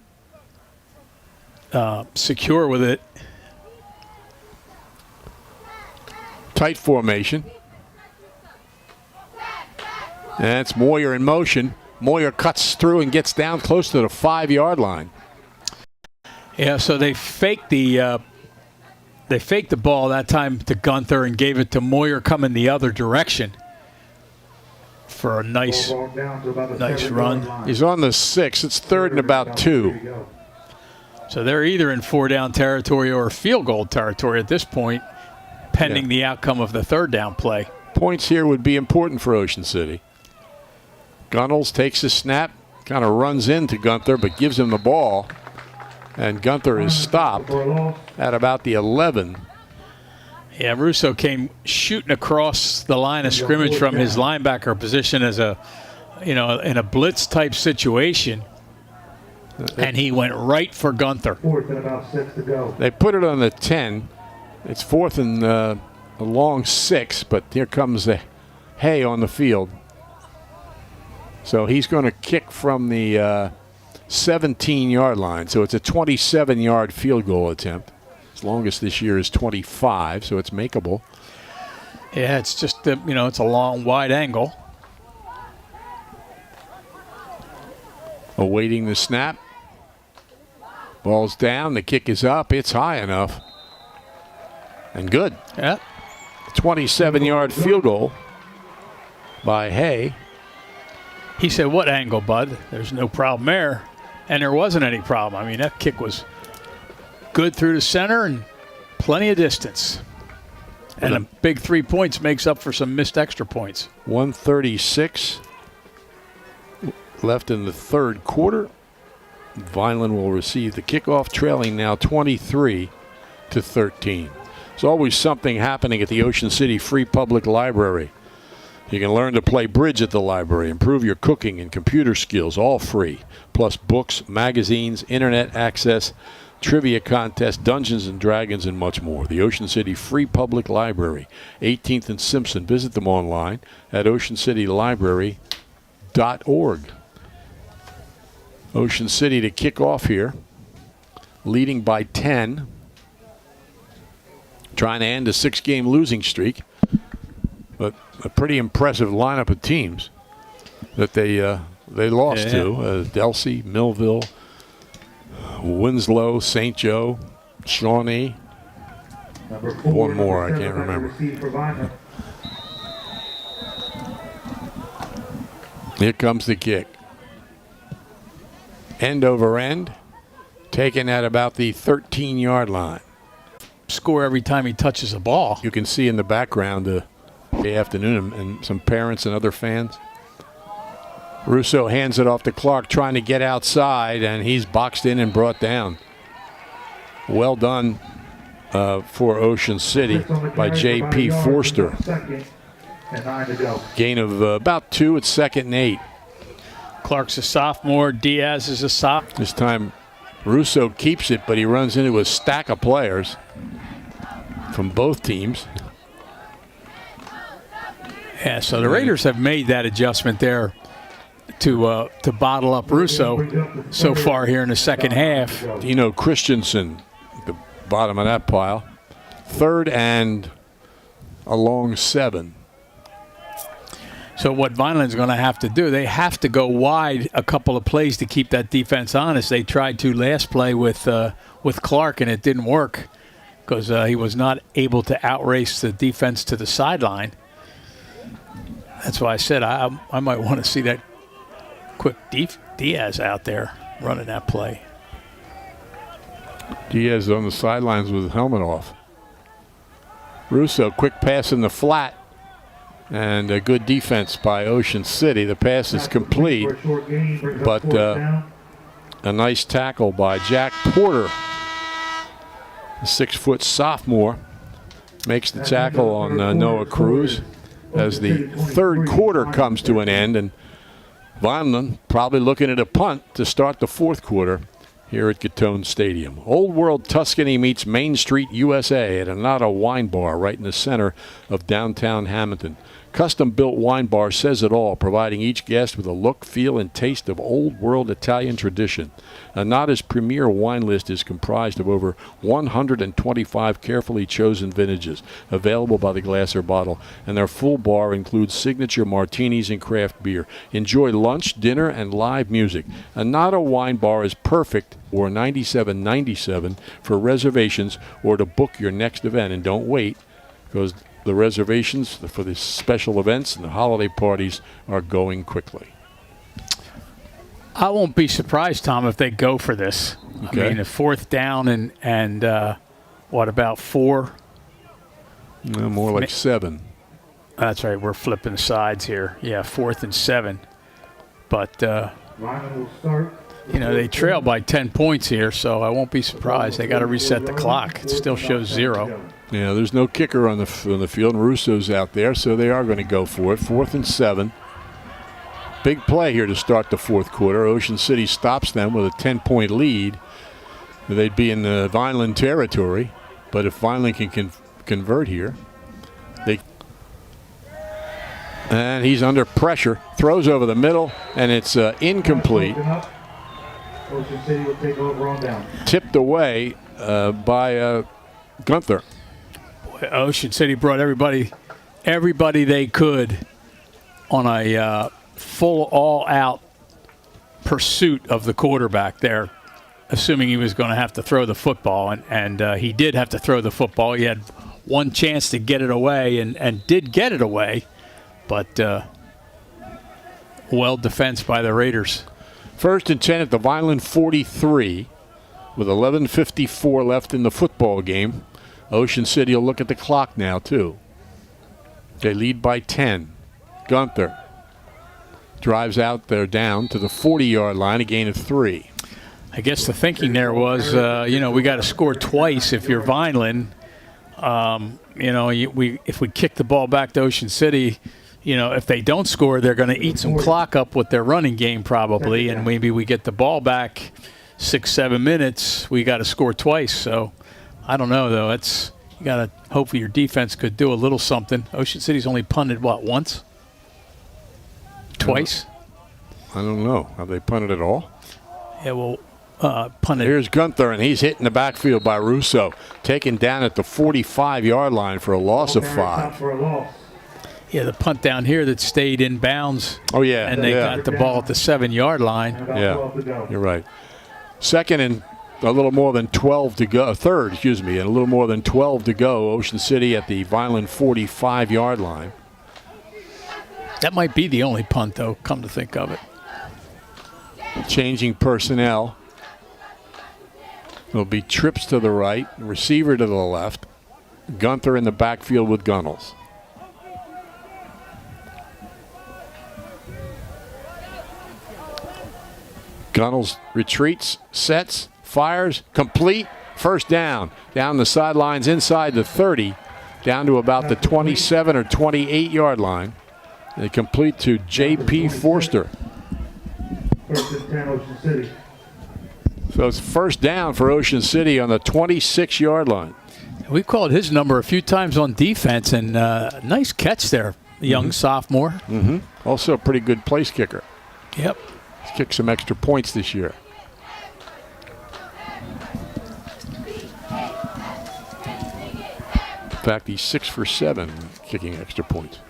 Speaker 4: secure with it.
Speaker 3: Tight formation. And it's Moyer in motion. Moyer cuts through and gets down close to the 5-yard line.
Speaker 4: Yeah, so they faked the ball that time to Gunther and gave it to Moyer coming the other direction for a nice run.
Speaker 3: He's on the 6. It's 3rd and about 2.
Speaker 4: So they're either in 4-down territory or field goal territory at this point, pending the outcome of the 3rd down play.
Speaker 3: Points here would be important for Ocean City. Gunnels takes a snap, kind of runs into Gunther, but gives him the ball. And Gunther is stopped at about the 11.
Speaker 4: Yeah, Russo came shooting across the line of scrimmage from his linebacker position as in a blitz type situation. And he went right for Gunther.
Speaker 2: 4th and about 6 to go.
Speaker 3: They put it on the 10. It's 4th and a long 6, but here comes the Hay on the field. So he's going to kick from the 17-yard line. So it's a 27-yard field goal attempt. His longest this year is 25, so it's makeable.
Speaker 4: Yeah, it's just, it's a long, wide angle.
Speaker 3: Awaiting the snap. Ball's down. The kick is up. It's high enough. And good.
Speaker 4: Yeah.
Speaker 3: 27-yard field goal by Hay.
Speaker 4: He said, "What angle, bud? There's no problem there." And there wasn't any problem. I mean, that kick was good through the center and plenty of distance. And a big 3 points makes up for some missed extra points. 1:36
Speaker 3: left in the third quarter. Vineland will receive the kickoff, trailing now 23-13. There's always something happening at the Ocean City Free Public Library. You can learn to play bridge at the library, improve your cooking and computer skills, all free. Plus books, magazines, internet access, trivia contests, Dungeons and Dragons, and much more. The Ocean City Free Public Library, 18th and Simpson. Visit them online at oceancitylibrary.org. Ocean City to kick off here, leading by 10. Trying to end a 6-game losing streak. But a pretty impressive lineup of teams that they lost to. Delsey, Millville, Winslow, St. Joe, Shawnee.
Speaker 2: Number 4,
Speaker 3: One more, I
Speaker 2: number
Speaker 3: can't
Speaker 2: 7,
Speaker 3: remember.
Speaker 2: received for Vineland.
Speaker 3: Here comes the kick. End over end, taken at about the 13-yard line.
Speaker 4: Score every time he touches a ball.
Speaker 3: You can see in the background the afternoon and some parents and other fans. Russo hands it off to Clark, trying to get outside, and he's boxed in and brought down. Well done for Ocean City by J.P. Forster.
Speaker 2: Second and 9 to go.
Speaker 3: Gain of about 2 at 2nd and 8.
Speaker 4: Clark's a sophomore. Diaz is a sophomore.
Speaker 3: This time Russo keeps it, but he runs into a stack of players from both teams.
Speaker 4: Yeah, so the Raiders have made that adjustment there to bottle up Russo so far here in the second half.
Speaker 3: Dino Christensen, the bottom of that pile. 3rd and a long 7.
Speaker 4: So what Vineland's going to have to do, they have to go wide a couple of plays to keep that defense honest. They tried to last play with Clark, and it didn't work because he was not able to outrace the defense to the sideline. That's why I said I might want to see that quick Diaz out there running that play.
Speaker 3: Diaz on the sidelines with his helmet off. Russo, quick pass in the flat. And a good defense by Ocean City. The pass is complete, but a nice tackle by Jack Porter. The 6-foot sophomore makes the tackle on Noah Cruz as the 3rd quarter comes to an end. And Vineland probably looking at a punt to start the 4th quarter here at Gatone Stadium. Old World Tuscany meets Main Street USA at Anata Wine Bar right in the center of downtown Hamilton. Custom-built wine bar says it all, providing each guest with a look, feel, and taste of old-world Italian tradition. Anata's premier wine list is comprised of over 125 carefully chosen vintages, available by the glass or bottle, and their full bar includes signature martinis and craft beer. Enjoy lunch, dinner, and live music. Anata Wine Bar is perfect for $97.97 for reservations or to book your next event. And don't wait, because the reservations for the special events and the holiday parties are going quickly.
Speaker 4: I won't be surprised, Tom, if they go for this.
Speaker 3: Okay.
Speaker 4: I mean, a 4th down and what about 4?
Speaker 3: No, more like 7.
Speaker 4: That's right. We're flipping sides here. Yeah, 4th and 7. But, they trail by 10 points here, so I won't be surprised. They got to reset the clock. It still shows 0.
Speaker 3: Yeah, there's no kicker on the field, and Russo's out there, so they are going to go for it. 4th and 7. Big play here to start the 4th quarter. Ocean City stops them with a 10-point lead. They'd be in the Vineland territory, but if Vineland can convert here, and he's under pressure, throws over the middle, and it's incomplete.
Speaker 2: Ocean City will take over on down.
Speaker 3: Tipped away by Gunther.
Speaker 4: Ocean City brought everybody they could on a full all-out pursuit of the quarterback there, assuming he was going to have to throw the football, and he did have to throw the football. He had one chance to get it away and did get it away, but well defensed by the Raiders.
Speaker 3: 1st and 10 at the Vineland 43 with 11:54 left in the football game. Ocean City will look at the clock now, too. They lead by 10. Gunther drives out there down to the 40-yard line, a gain of 3.
Speaker 4: I guess the thinking there was, we got to score twice if you're Vineland. If we kick the ball back to Ocean City, if they don't score, they're going to eat some clock up with their running game probably, and maybe we get the ball back 6-7 minutes. We got to score twice, so I don't know, though. You got to hope your defense could do a little something. Ocean City's only punted, once? Twice?
Speaker 3: I don't know. Have they punted at all?
Speaker 4: Yeah, well, punted.
Speaker 3: Here's Gunther, and he's hit in the backfield by Russo. Taken down at the 45-yard line for a loss of 5.
Speaker 4: Yeah, the punt down here that stayed in bounds.
Speaker 3: Oh, yeah.
Speaker 4: And they got the ball at the 7-yard line.
Speaker 3: Yeah, you're right. 2nd and a little more than 12 to go. Third, excuse me, and a little more than 12 to go. Ocean City at the Vineland 45-yard line.
Speaker 4: That might be the only punt, though, come to think of it.
Speaker 3: Changing personnel. There'll be trips to the right, receiver to the left. Gunther in the backfield with Gunnels. Gunnels retreats, sets, fires, complete, first down. Down the sidelines inside the 30, down to about the 27 or 28-yard line. They complete to J.P. Forster.
Speaker 2: First and 10, Ocean City.
Speaker 3: So it's first down for Ocean City on the 26-yard line.
Speaker 4: We've called his number a few times on defense, and nice catch there, young sophomore.
Speaker 3: Also a pretty good place kicker.
Speaker 4: Yep.
Speaker 3: He's kicked some extra points this year. In fact, he's 6 for 7 kicking extra points.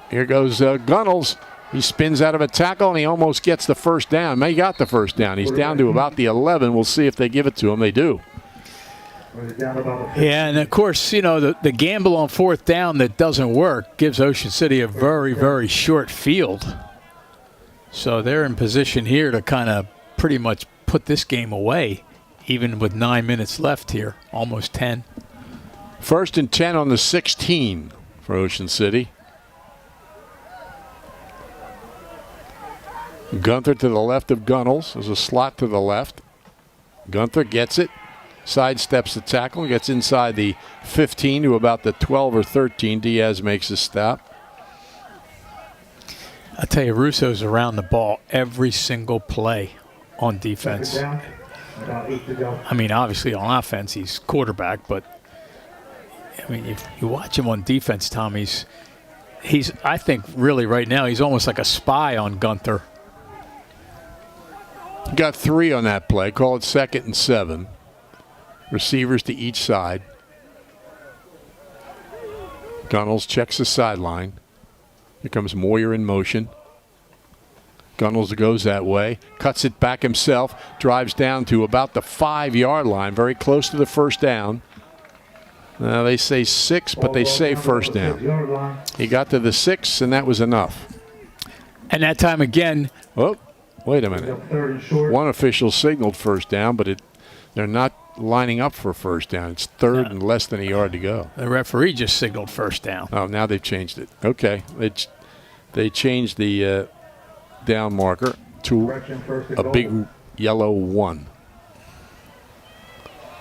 Speaker 3: Here goes Gunnels. He spins out of a tackle, and he almost gets the first down. He got the first down. He's down to about the 11. We'll see if they give it to him. They do.
Speaker 4: Yeah, and of course, you know, the gamble on fourth down that doesn't work gives Ocean City a very, very short field. So they're in position here to kind of pretty much put this game away, even with 9 minutes left here, almost 10.
Speaker 3: First and 10 on the 16 for Ocean City. Gunther to the left of Gunnels. There's a slot to the left. Gunther gets it. Sidesteps the tackle. Gets inside the 15 to about the 12 or 13. Diaz makes a stop.
Speaker 4: I tell you, Russo's around the ball every single play on defense.
Speaker 2: About 8 to go.
Speaker 4: I mean, obviously on offense, he's quarterback, but I mean, if you watch him on defense, Tom, he's I think really right now, he's almost like a spy on Gunther.
Speaker 3: Got 3 on that play. Call it 2nd and 7. Receivers to each side. Gunnels checks the sideline. Here comes Moyer in motion. Gunnels goes that way. Cuts it back himself. Drives down to about the 5-yard line. Very close to the first down. Now they say 6, but they say first down. He got to the 6, and that was enough.
Speaker 4: And that time again.
Speaker 3: Oh, wait a minute. One official signaled first down, but they're not lining up for first down. It's third and less than a yard to go.
Speaker 4: The referee just signaled first down.
Speaker 3: Oh, now they've changed it. Okay. They changed the down marker to a big yellow 1.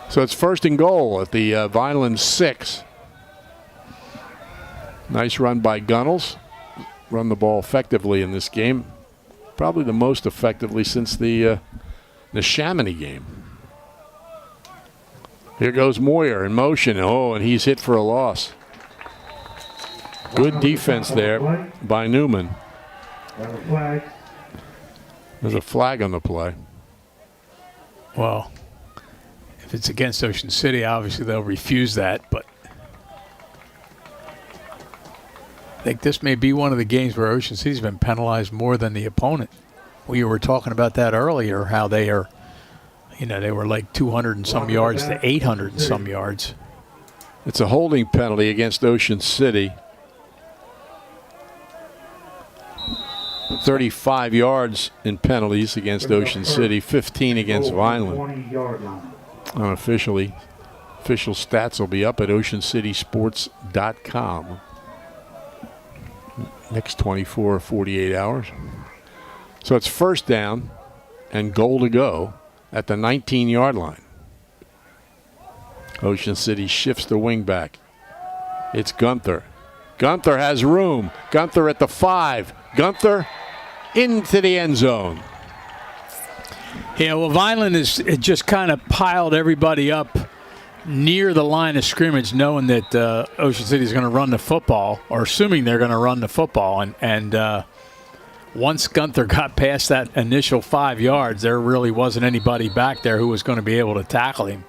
Speaker 3: So it's first and goal at the Vineland 6. Nice run by Gunnels. Run the ball effectively in this game. Probably the most effectively since the Chamonix game. Here goes Moyer in motion. Oh, and he's hit for a loss. Good defense there by Newman. There's a flag on the play.
Speaker 4: Well, if it's against Ocean City, obviously they'll refuse that, but I think this may be one of the games where Ocean City's been penalized more than the opponent. We were talking about that earlier, how they are, you know, they were like 200 and some yards to 800 and some yards.
Speaker 3: It's a holding penalty against Ocean City. 35 yards in penalties against Ocean City, 15 against Vineland. Official stats will be up at oceancitysports.com. Next 24 or 48 hours. So it's first down and goal to go at the 19-yard line. Ocean City shifts the wing back. It's Gunther. Gunther has room. Gunther at the 5. Gunther into the end zone.
Speaker 4: Yeah, well, Vineland is just kind of piled everybody up near the line of scrimmage, knowing that Ocean City is going to run the football, or assuming they're going to run the football. And once Gunther got past that initial 5 yards, there really wasn't anybody back there who was going to be able to tackle him.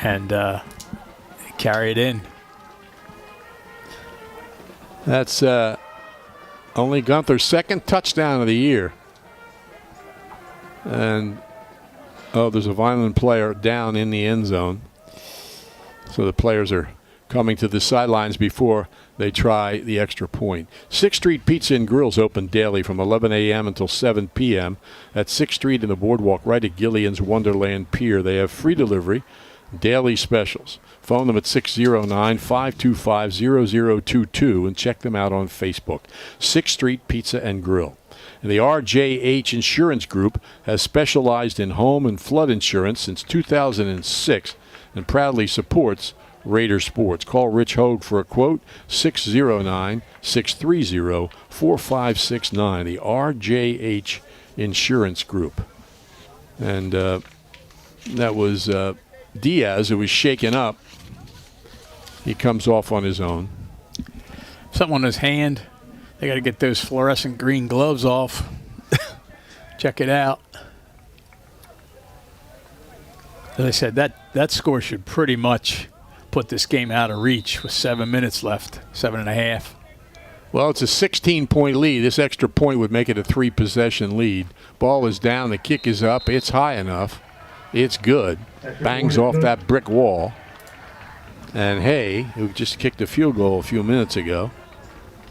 Speaker 4: And carry it in.
Speaker 3: That's only Gunther's second touchdown of the year. And Oh, there's a Vineland player down in the end zone. So the players are coming to the sidelines before they try the extra point. 6th Street Pizza and Grill's open daily from 11 a.m. until 7 p.m. at 6th Street in the boardwalk right at Gillian's Wonderland Pier. They have free delivery, daily specials. Phone them at 609-525-0022 and check them out on Facebook. 6th Street Pizza and Grill. And the RJH Insurance Group has specialized in home and flood insurance since 2006 and proudly supports Raider Sports. Call Rich Hogue for a quote, 609-630-4569. The RJH Insurance Group. And that was Diaz, who was shaken up. He comes off on his own.
Speaker 4: Something on his hand. They got to get those fluorescent green gloves off. Check it out. As I said, that score should pretty much put this game out of reach with 7 minutes left, 7.5.
Speaker 3: Well, it's a 16-point lead. This extra point would make it a 3-possession lead. Ball is down. The kick is up. It's high enough. It's good. Bangs off that brick wall. And Hay, who just kicked a field goal a few minutes ago,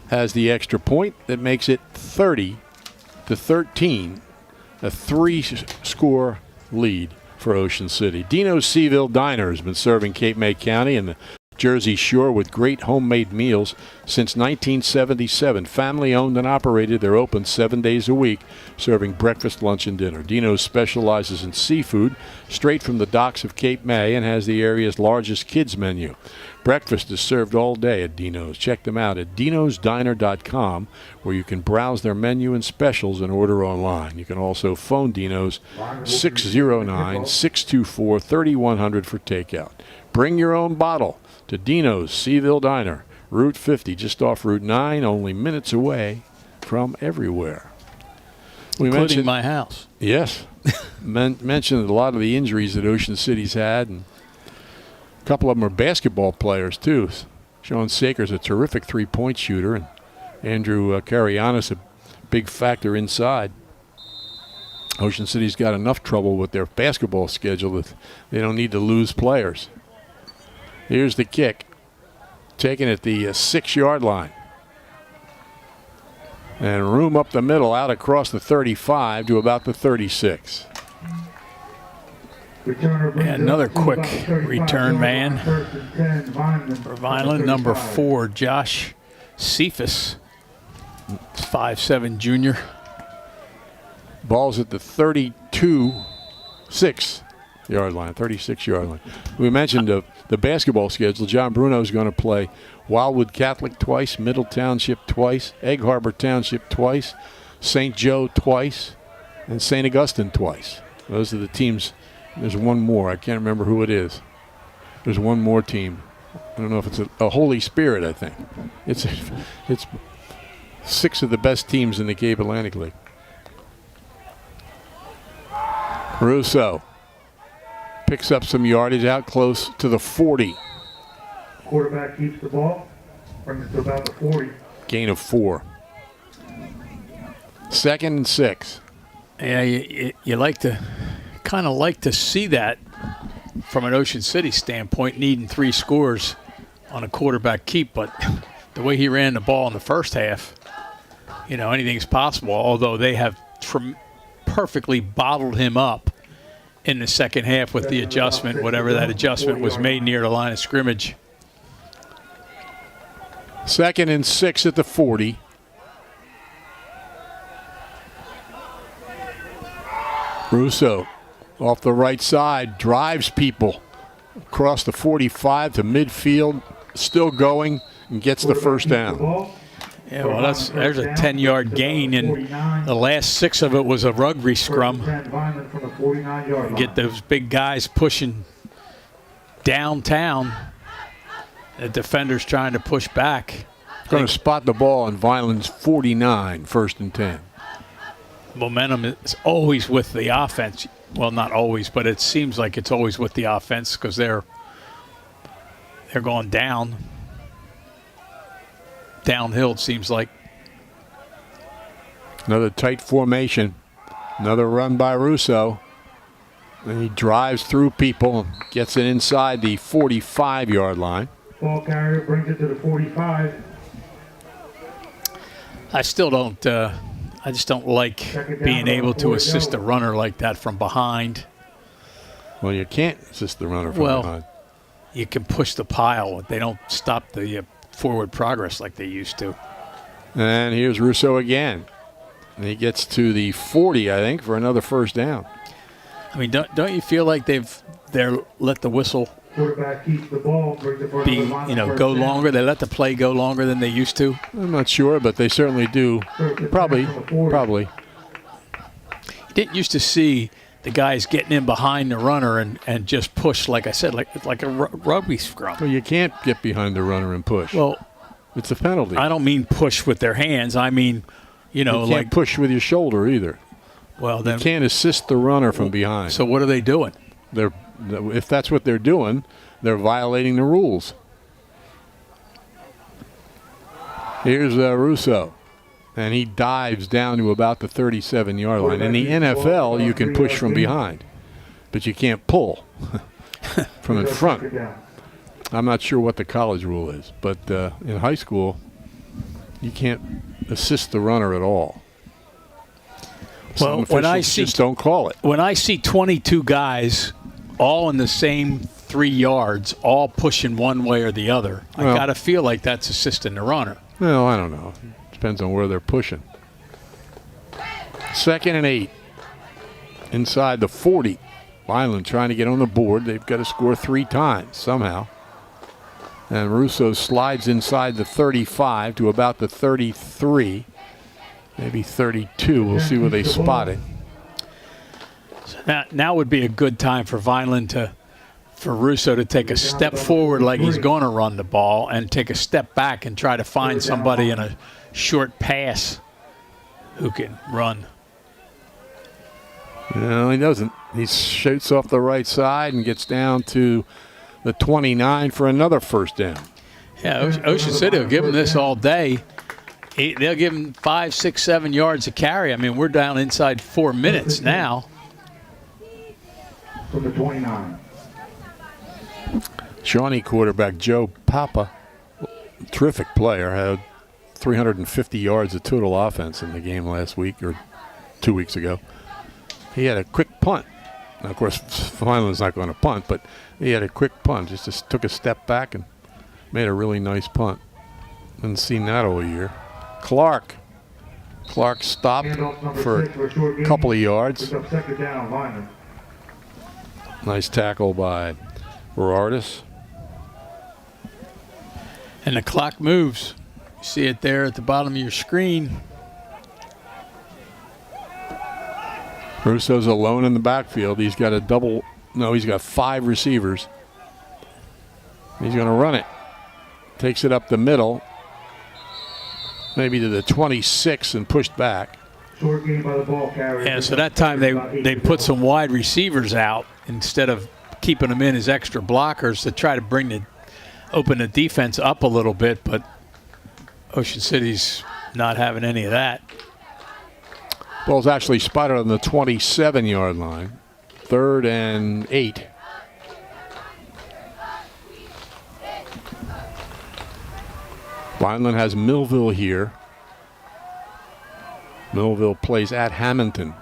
Speaker 3: has the extra point that makes it 30-13, a 3-score lead for Ocean City. Dino's Seaville Diner has been serving Cape May County and the Jersey Shore with great homemade meals since 1977. Family owned and operated. They're open 7 days a week, serving breakfast, lunch, and dinner. Dino's specializes in seafood straight from the docks of Cape May and has the area's largest kids menu. Breakfast is served all day at Dino's. Check them out at dinosdiner.com, where you can browse their menu and specials and order online. You can also phone Dino's 609-624-3100 for takeout. Bring your own bottle to Dino's Seaville Diner, Route 50, just off Route 9, only minutes away from everywhere.
Speaker 4: Including my house.
Speaker 3: Yes. Mentioned a lot of the injuries that Ocean City's had, and a couple of them are basketball players, too. Sean Saker's a terrific three-point shooter, and Andrew Carianis a big factor inside. Ocean City's got enough trouble with their basketball schedule that they don't need to lose players. Here's the kick. Taken at the 6-yard line. And room up the middle, out across the 35 to about the 36.
Speaker 4: Another quick return man for Vineland, number 4, Josh Cephas, 5'7" junior.
Speaker 3: Ball's at the 36-yard line. We mentioned the basketball schedule. John Bruno's going to play Wildwood Catholic twice, Middle Township twice, Egg Harbor Township twice, St. Joe twice, and St. Augustine twice. Those are the teams. There's one more. I can't remember who it is. There's one more team. I don't know if it's a Holy Spirit, I think. It's 6 of the best teams in the Cape Atlantic League. Russo picks up some yardage out close to the 40.
Speaker 2: Quarterback keeps the ball, brings it to about the 40.
Speaker 3: Gain of 4. 2nd and 6.
Speaker 4: Yeah, you kind of like to see that from an Ocean City standpoint, needing 3 scores on a quarterback keep, but the way he ran the ball in the first half, anything's possible, although they have perfectly bottled him up in the second half with the adjustment, whatever that adjustment was made near the line of scrimmage.
Speaker 3: 2nd and 6 at the 40. Russo off the right side, drives people across the 45 to midfield, still going, and gets the first down.
Speaker 4: Yeah, well, there's a 10-yard gain, and the last 6 of it was a rugby scrum. Get those big guys pushing downtown. The defender's trying to push back.
Speaker 3: Going to spot the ball on Vineland's 49, 1st and 10.
Speaker 4: Momentum is always with the offense. Well, not always, but it seems like it's always with the offense because they're going down. Downhill, it seems like.
Speaker 3: Another tight formation. Another run by Russo. And he drives through people and gets it inside the 45-yard line.
Speaker 2: Ball carrier brings it to the 45.
Speaker 4: I still don't. I just don't like being able to assist a runner like that from behind.
Speaker 3: Well, you can't assist the runner from behind.
Speaker 4: You can push the pile. They don't stop the forward progress like they used to.
Speaker 3: And here's Russo again. And he gets to the 40, I think, for another first down.
Speaker 4: I mean, don't you feel like they're let the whistle
Speaker 2: Quarterback keeps the ball, brings it for
Speaker 4: go longer? They let the play go longer than they used to.
Speaker 3: I'm not sure, but they certainly do. Probably.
Speaker 4: You didn't used to see the guys getting in behind the runner and just push, like I said, like a rugby scrum.
Speaker 3: Well, you can't get behind the runner and push.
Speaker 4: Well,
Speaker 3: it's a penalty.
Speaker 4: I don't mean push with their hands. I mean,
Speaker 3: you can't push with your shoulder either.
Speaker 4: Well, then
Speaker 3: you can't assist the runner from behind.
Speaker 4: So what are they doing?
Speaker 3: If that's what they're doing, they're violating the rules. Here's Russo, and he dives down to about the 37-yard line. In the NFL, you can push from behind, but you can't pull from in front. I'm not sure what the college rule is, but in high school, you can't assist the runner at all.
Speaker 4: Well, when I see,
Speaker 3: just don't call it.
Speaker 4: When I see 22 guys all in the same 3 yards, all pushing one way or the other, I got to feel like that's assisting the runner.
Speaker 3: Well, I don't know. Depends on where they're pushing. 2nd and 8. Inside the 40. Vineland trying to get on the board. They've got to score 3 times somehow. And Russo slides inside the 35 to about the 33. Maybe 32. We'll see where they spot it.
Speaker 4: So now would be a good time for Vineland for Russo to take a step forward like he's going to run the ball and take a step back and try to find somebody in a short pass who can run.
Speaker 3: No, he doesn't. He shoots off the right side and gets down to the 29 for another first down.
Speaker 4: Yeah, Ocean City will give him this all day. They'll give him 5, 6, 7 yards to carry. I mean, we're down inside 4 minutes now.
Speaker 2: From the 29.
Speaker 3: Shawnee quarterback Joe Papa, terrific player, had 350 yards of total offense in the game last week or 2 weeks ago. He had a quick punt. Now, of course, Vineland's not going to punt, but he had a quick punt. Just took a step back and made a really nice punt. Haven't seen that all year. Clark stopped for a couple of yards. Nice tackle by Berardis.
Speaker 4: And the clock moves. You see it there at the bottom of your screen.
Speaker 3: Russo's alone in the backfield. He's got he's got 5 receivers. He's going to run it. Takes it up the middle. Maybe to the 26 and pushed back.
Speaker 2: Short game by the ball carrier.
Speaker 4: Yeah, so that time they put some wide receivers out instead of keeping them in as extra blockers to try to open the defense up a little bit, but Ocean City's not having any of that.
Speaker 3: Ball's actually spotted on the 27-yard line. 3rd and 8. Vineland has Millville here. Millville plays at Hamilton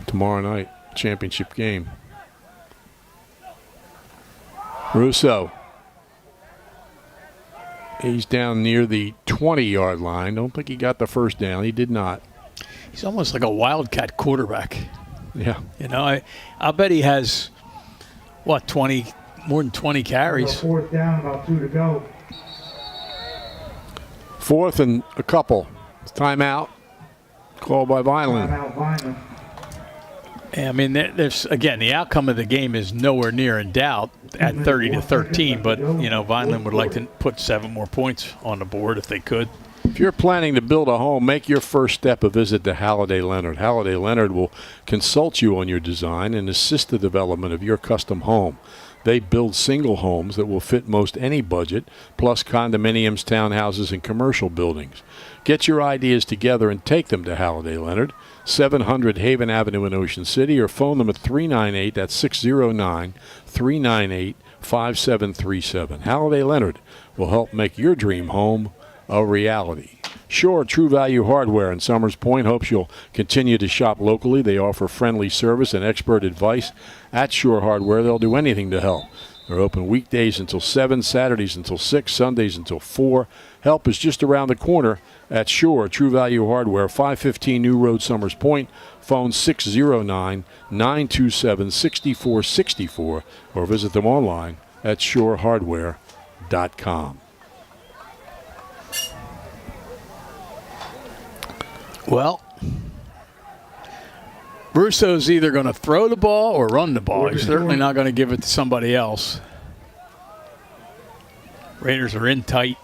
Speaker 3: tomorrow night, championship game. Russo. He's down near the 20-yard line. Don't think he got the first down. He did not.
Speaker 4: He's almost like a wildcat quarterback.
Speaker 3: Yeah.
Speaker 4: You know, I'll bet he has, more than 20 carries.
Speaker 2: 4th down, about 2 to go.
Speaker 3: 4th and a couple. Timeout called by Vineland.
Speaker 2: Timeout Vineland.
Speaker 4: I mean, there's again, the outcome of the game is nowhere near in doubt at 30-13, but Vineland would like to put 7 more points on the board if they could.
Speaker 3: If you're planning to build a home, make your first step a visit to Halliday Leonard. Halliday Leonard will consult you on your design and assist the development of your custom home. They build single homes that will fit most any budget, plus condominiums, townhouses, and commercial buildings. Get your ideas together and take them to Halliday Leonard. 700 Haven Avenue in Ocean City, or phone them at 398, that's 609-398-5737. Halliday Leonard will help make your dream home a reality. Sure, True Value Hardware in Summers Point hopes you'll continue to shop locally. They offer friendly service and expert advice. At Sure Hardware, they'll do anything to help. They're open weekdays until 7, Saturdays until 6, Sundays until 4. Help is just around the corner at Sure True Value Hardware, 515 New Road, Summers Point. Phone 609-927-6464, or visit them online at surehardware.com.
Speaker 4: Well, Russo's either going to throw the ball or run the ball. He's certainly not going to give it to somebody else. Raiders are in tight.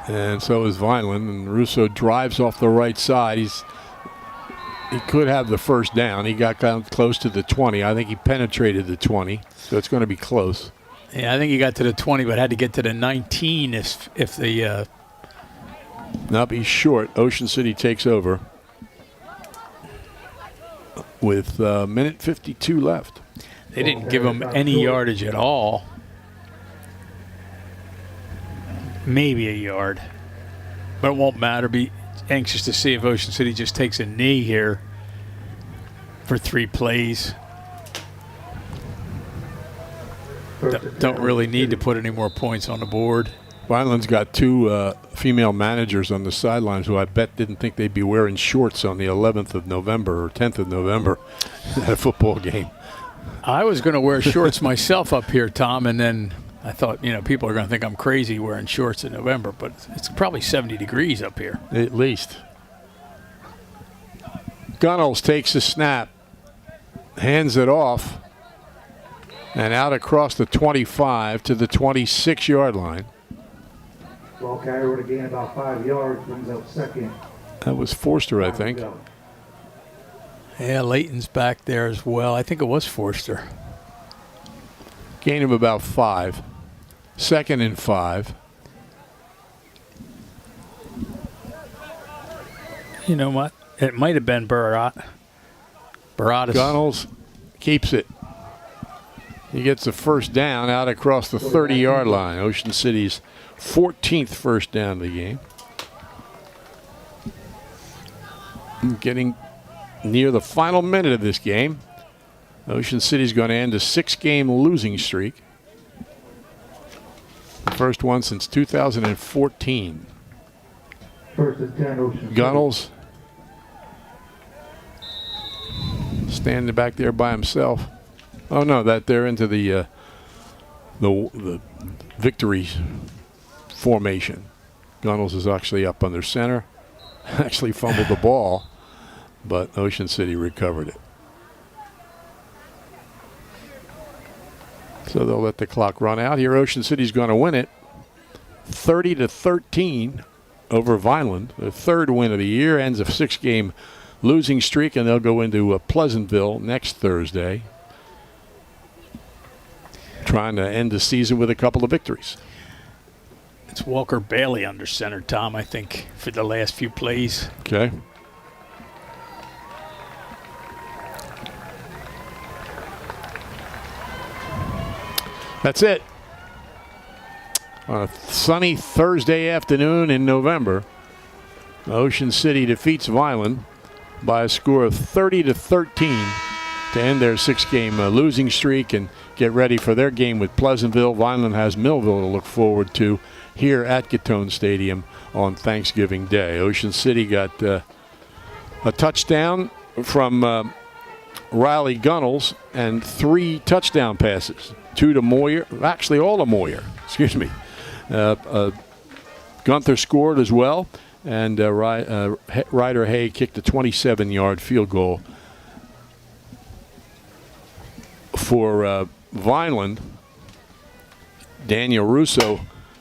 Speaker 3: And so is Vineland, and Russo drives off the right side. He could have the first down. He got close to the 20. I think he penetrated the 20, so it's going to be close.
Speaker 4: Yeah, I think he got to the 20, but had to get to the 19 if the
Speaker 3: Nope, he's short. Ocean City takes over with minute 52 left.
Speaker 4: They didn't give him any yardage at all. Maybe a yard. But it won't matter. Be anxious to see if Ocean City just takes a knee here for 3 plays. Don't really need to put any more points on the board.
Speaker 3: Vineland's got 2 female managers on the sidelines who I bet didn't think they'd be wearing shorts on the 11th of November or 10th of November at a football game.
Speaker 4: I was going to wear shorts myself up here, Tom, and then I thought, people are going to think I'm crazy wearing shorts in November, but it's probably 70 degrees up here.
Speaker 3: At least. Gunnels takes a snap, hands it off, and out across the 25 to the 26-yard line.
Speaker 2: Ball carrier would have gained about 5 yards, brings up second.
Speaker 3: That was Forster, I think.
Speaker 4: Yeah, Leighton's back there as well. I think it was Forster.
Speaker 3: Gain of about 5. 2nd and 5.
Speaker 4: You know what? It might have been Baradas.
Speaker 3: Gunnels keeps it. He gets the first down out across the 30-yard line. Ocean City's 14th first down of the game. Getting near the final minute of this game. Ocean City's going to end a 6-game losing streak. The first one since 2014.
Speaker 2: First and 10, Ocean City.
Speaker 3: Gunnels standing back there by himself. Oh no, that they're into the victory formation. Gunnels is actually up under center. Actually fumbled the ball, but Ocean City recovered it. So they'll let the clock run out here. Ocean City's going to win it 30-13 over Vineland. Their 3rd win of the year, ends a 6-game losing streak, and they'll go into Pleasantville next Thursday, trying to end the season with a couple of victories.
Speaker 4: It's Walker Bailey under center, Tom, I think, for the last few plays.
Speaker 3: Okay. That's it. On a sunny Thursday afternoon in November, Ocean City defeats Vineland by a score of 30-13 to end their 6-game losing streak and get ready for their game with Pleasantville. Vineland has Millville to look forward to here at Gatone Stadium on Thanksgiving Day. Ocean City got a touchdown from Riley Gunnels and 3 touchdown passes. 2 to Moyer, actually all to Moyer, excuse me. Gunther scored as well, and Ryder Hay kicked a 27-yard field goal for Vineland. Daniel Russo,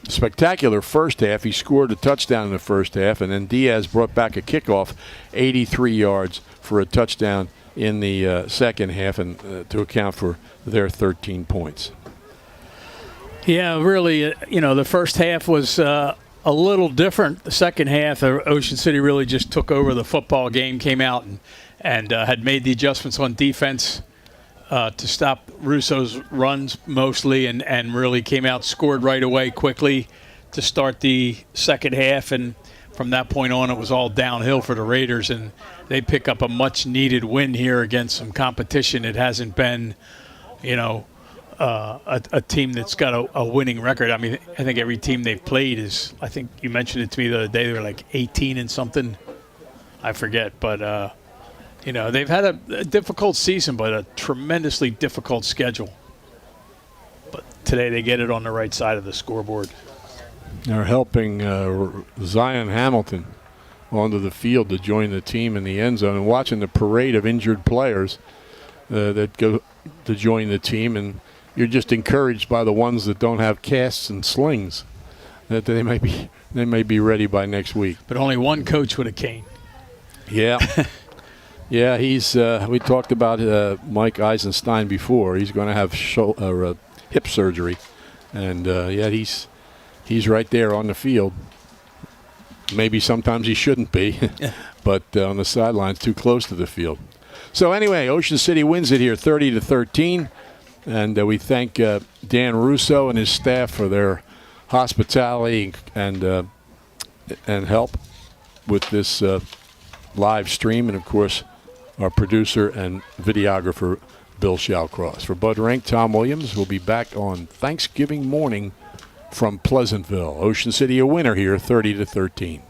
Speaker 3: spectacular first half. He scored a touchdown in the first half, and then Diaz brought back a kickoff, 83 yards for a touchdown in the second half, and to account for their 13 points.
Speaker 4: Yeah, really, the first half was a little different. The second half, Ocean City really just took over the football game, came out and had made the adjustments on defense to stop Russo's runs mostly, and really came out, scored right away quickly to start the second half. And from that point on, it was all downhill for the Raiders, and they pick up a much-needed win here against some competition. It hasn't been, a team that's got a winning record. I mean, I think every team they've played is, I think you mentioned it to me the other day, they were like 18 and something. I forget, but they've had a difficult season, but a tremendously difficult schedule. But today they get it on the right side of the scoreboard.
Speaker 3: They're helping Zion Hamilton onto the field to join the team in the end zone, and watching the parade of injured players that go to join the team, and you're just encouraged by the ones that don't have casts and slings, that they may be ready by next week.
Speaker 4: But only one coach with a cane.
Speaker 3: Yeah. Yeah, he's. We talked about Mike Eisenstein before. He's going to have hip surgery, and he's right there on the field. Maybe sometimes he shouldn't be, but on the sidelines, too close to the field. So anyway, Ocean City wins it here, 30-13, and we thank Dan Russo and his staff for their hospitality and help with this live stream, and of course our producer and videographer Bill Shawcross. For Bud Rank, Tom Williams will be back on Thanksgiving morning from Pleasantville. Ocean City a winner here, 30-13.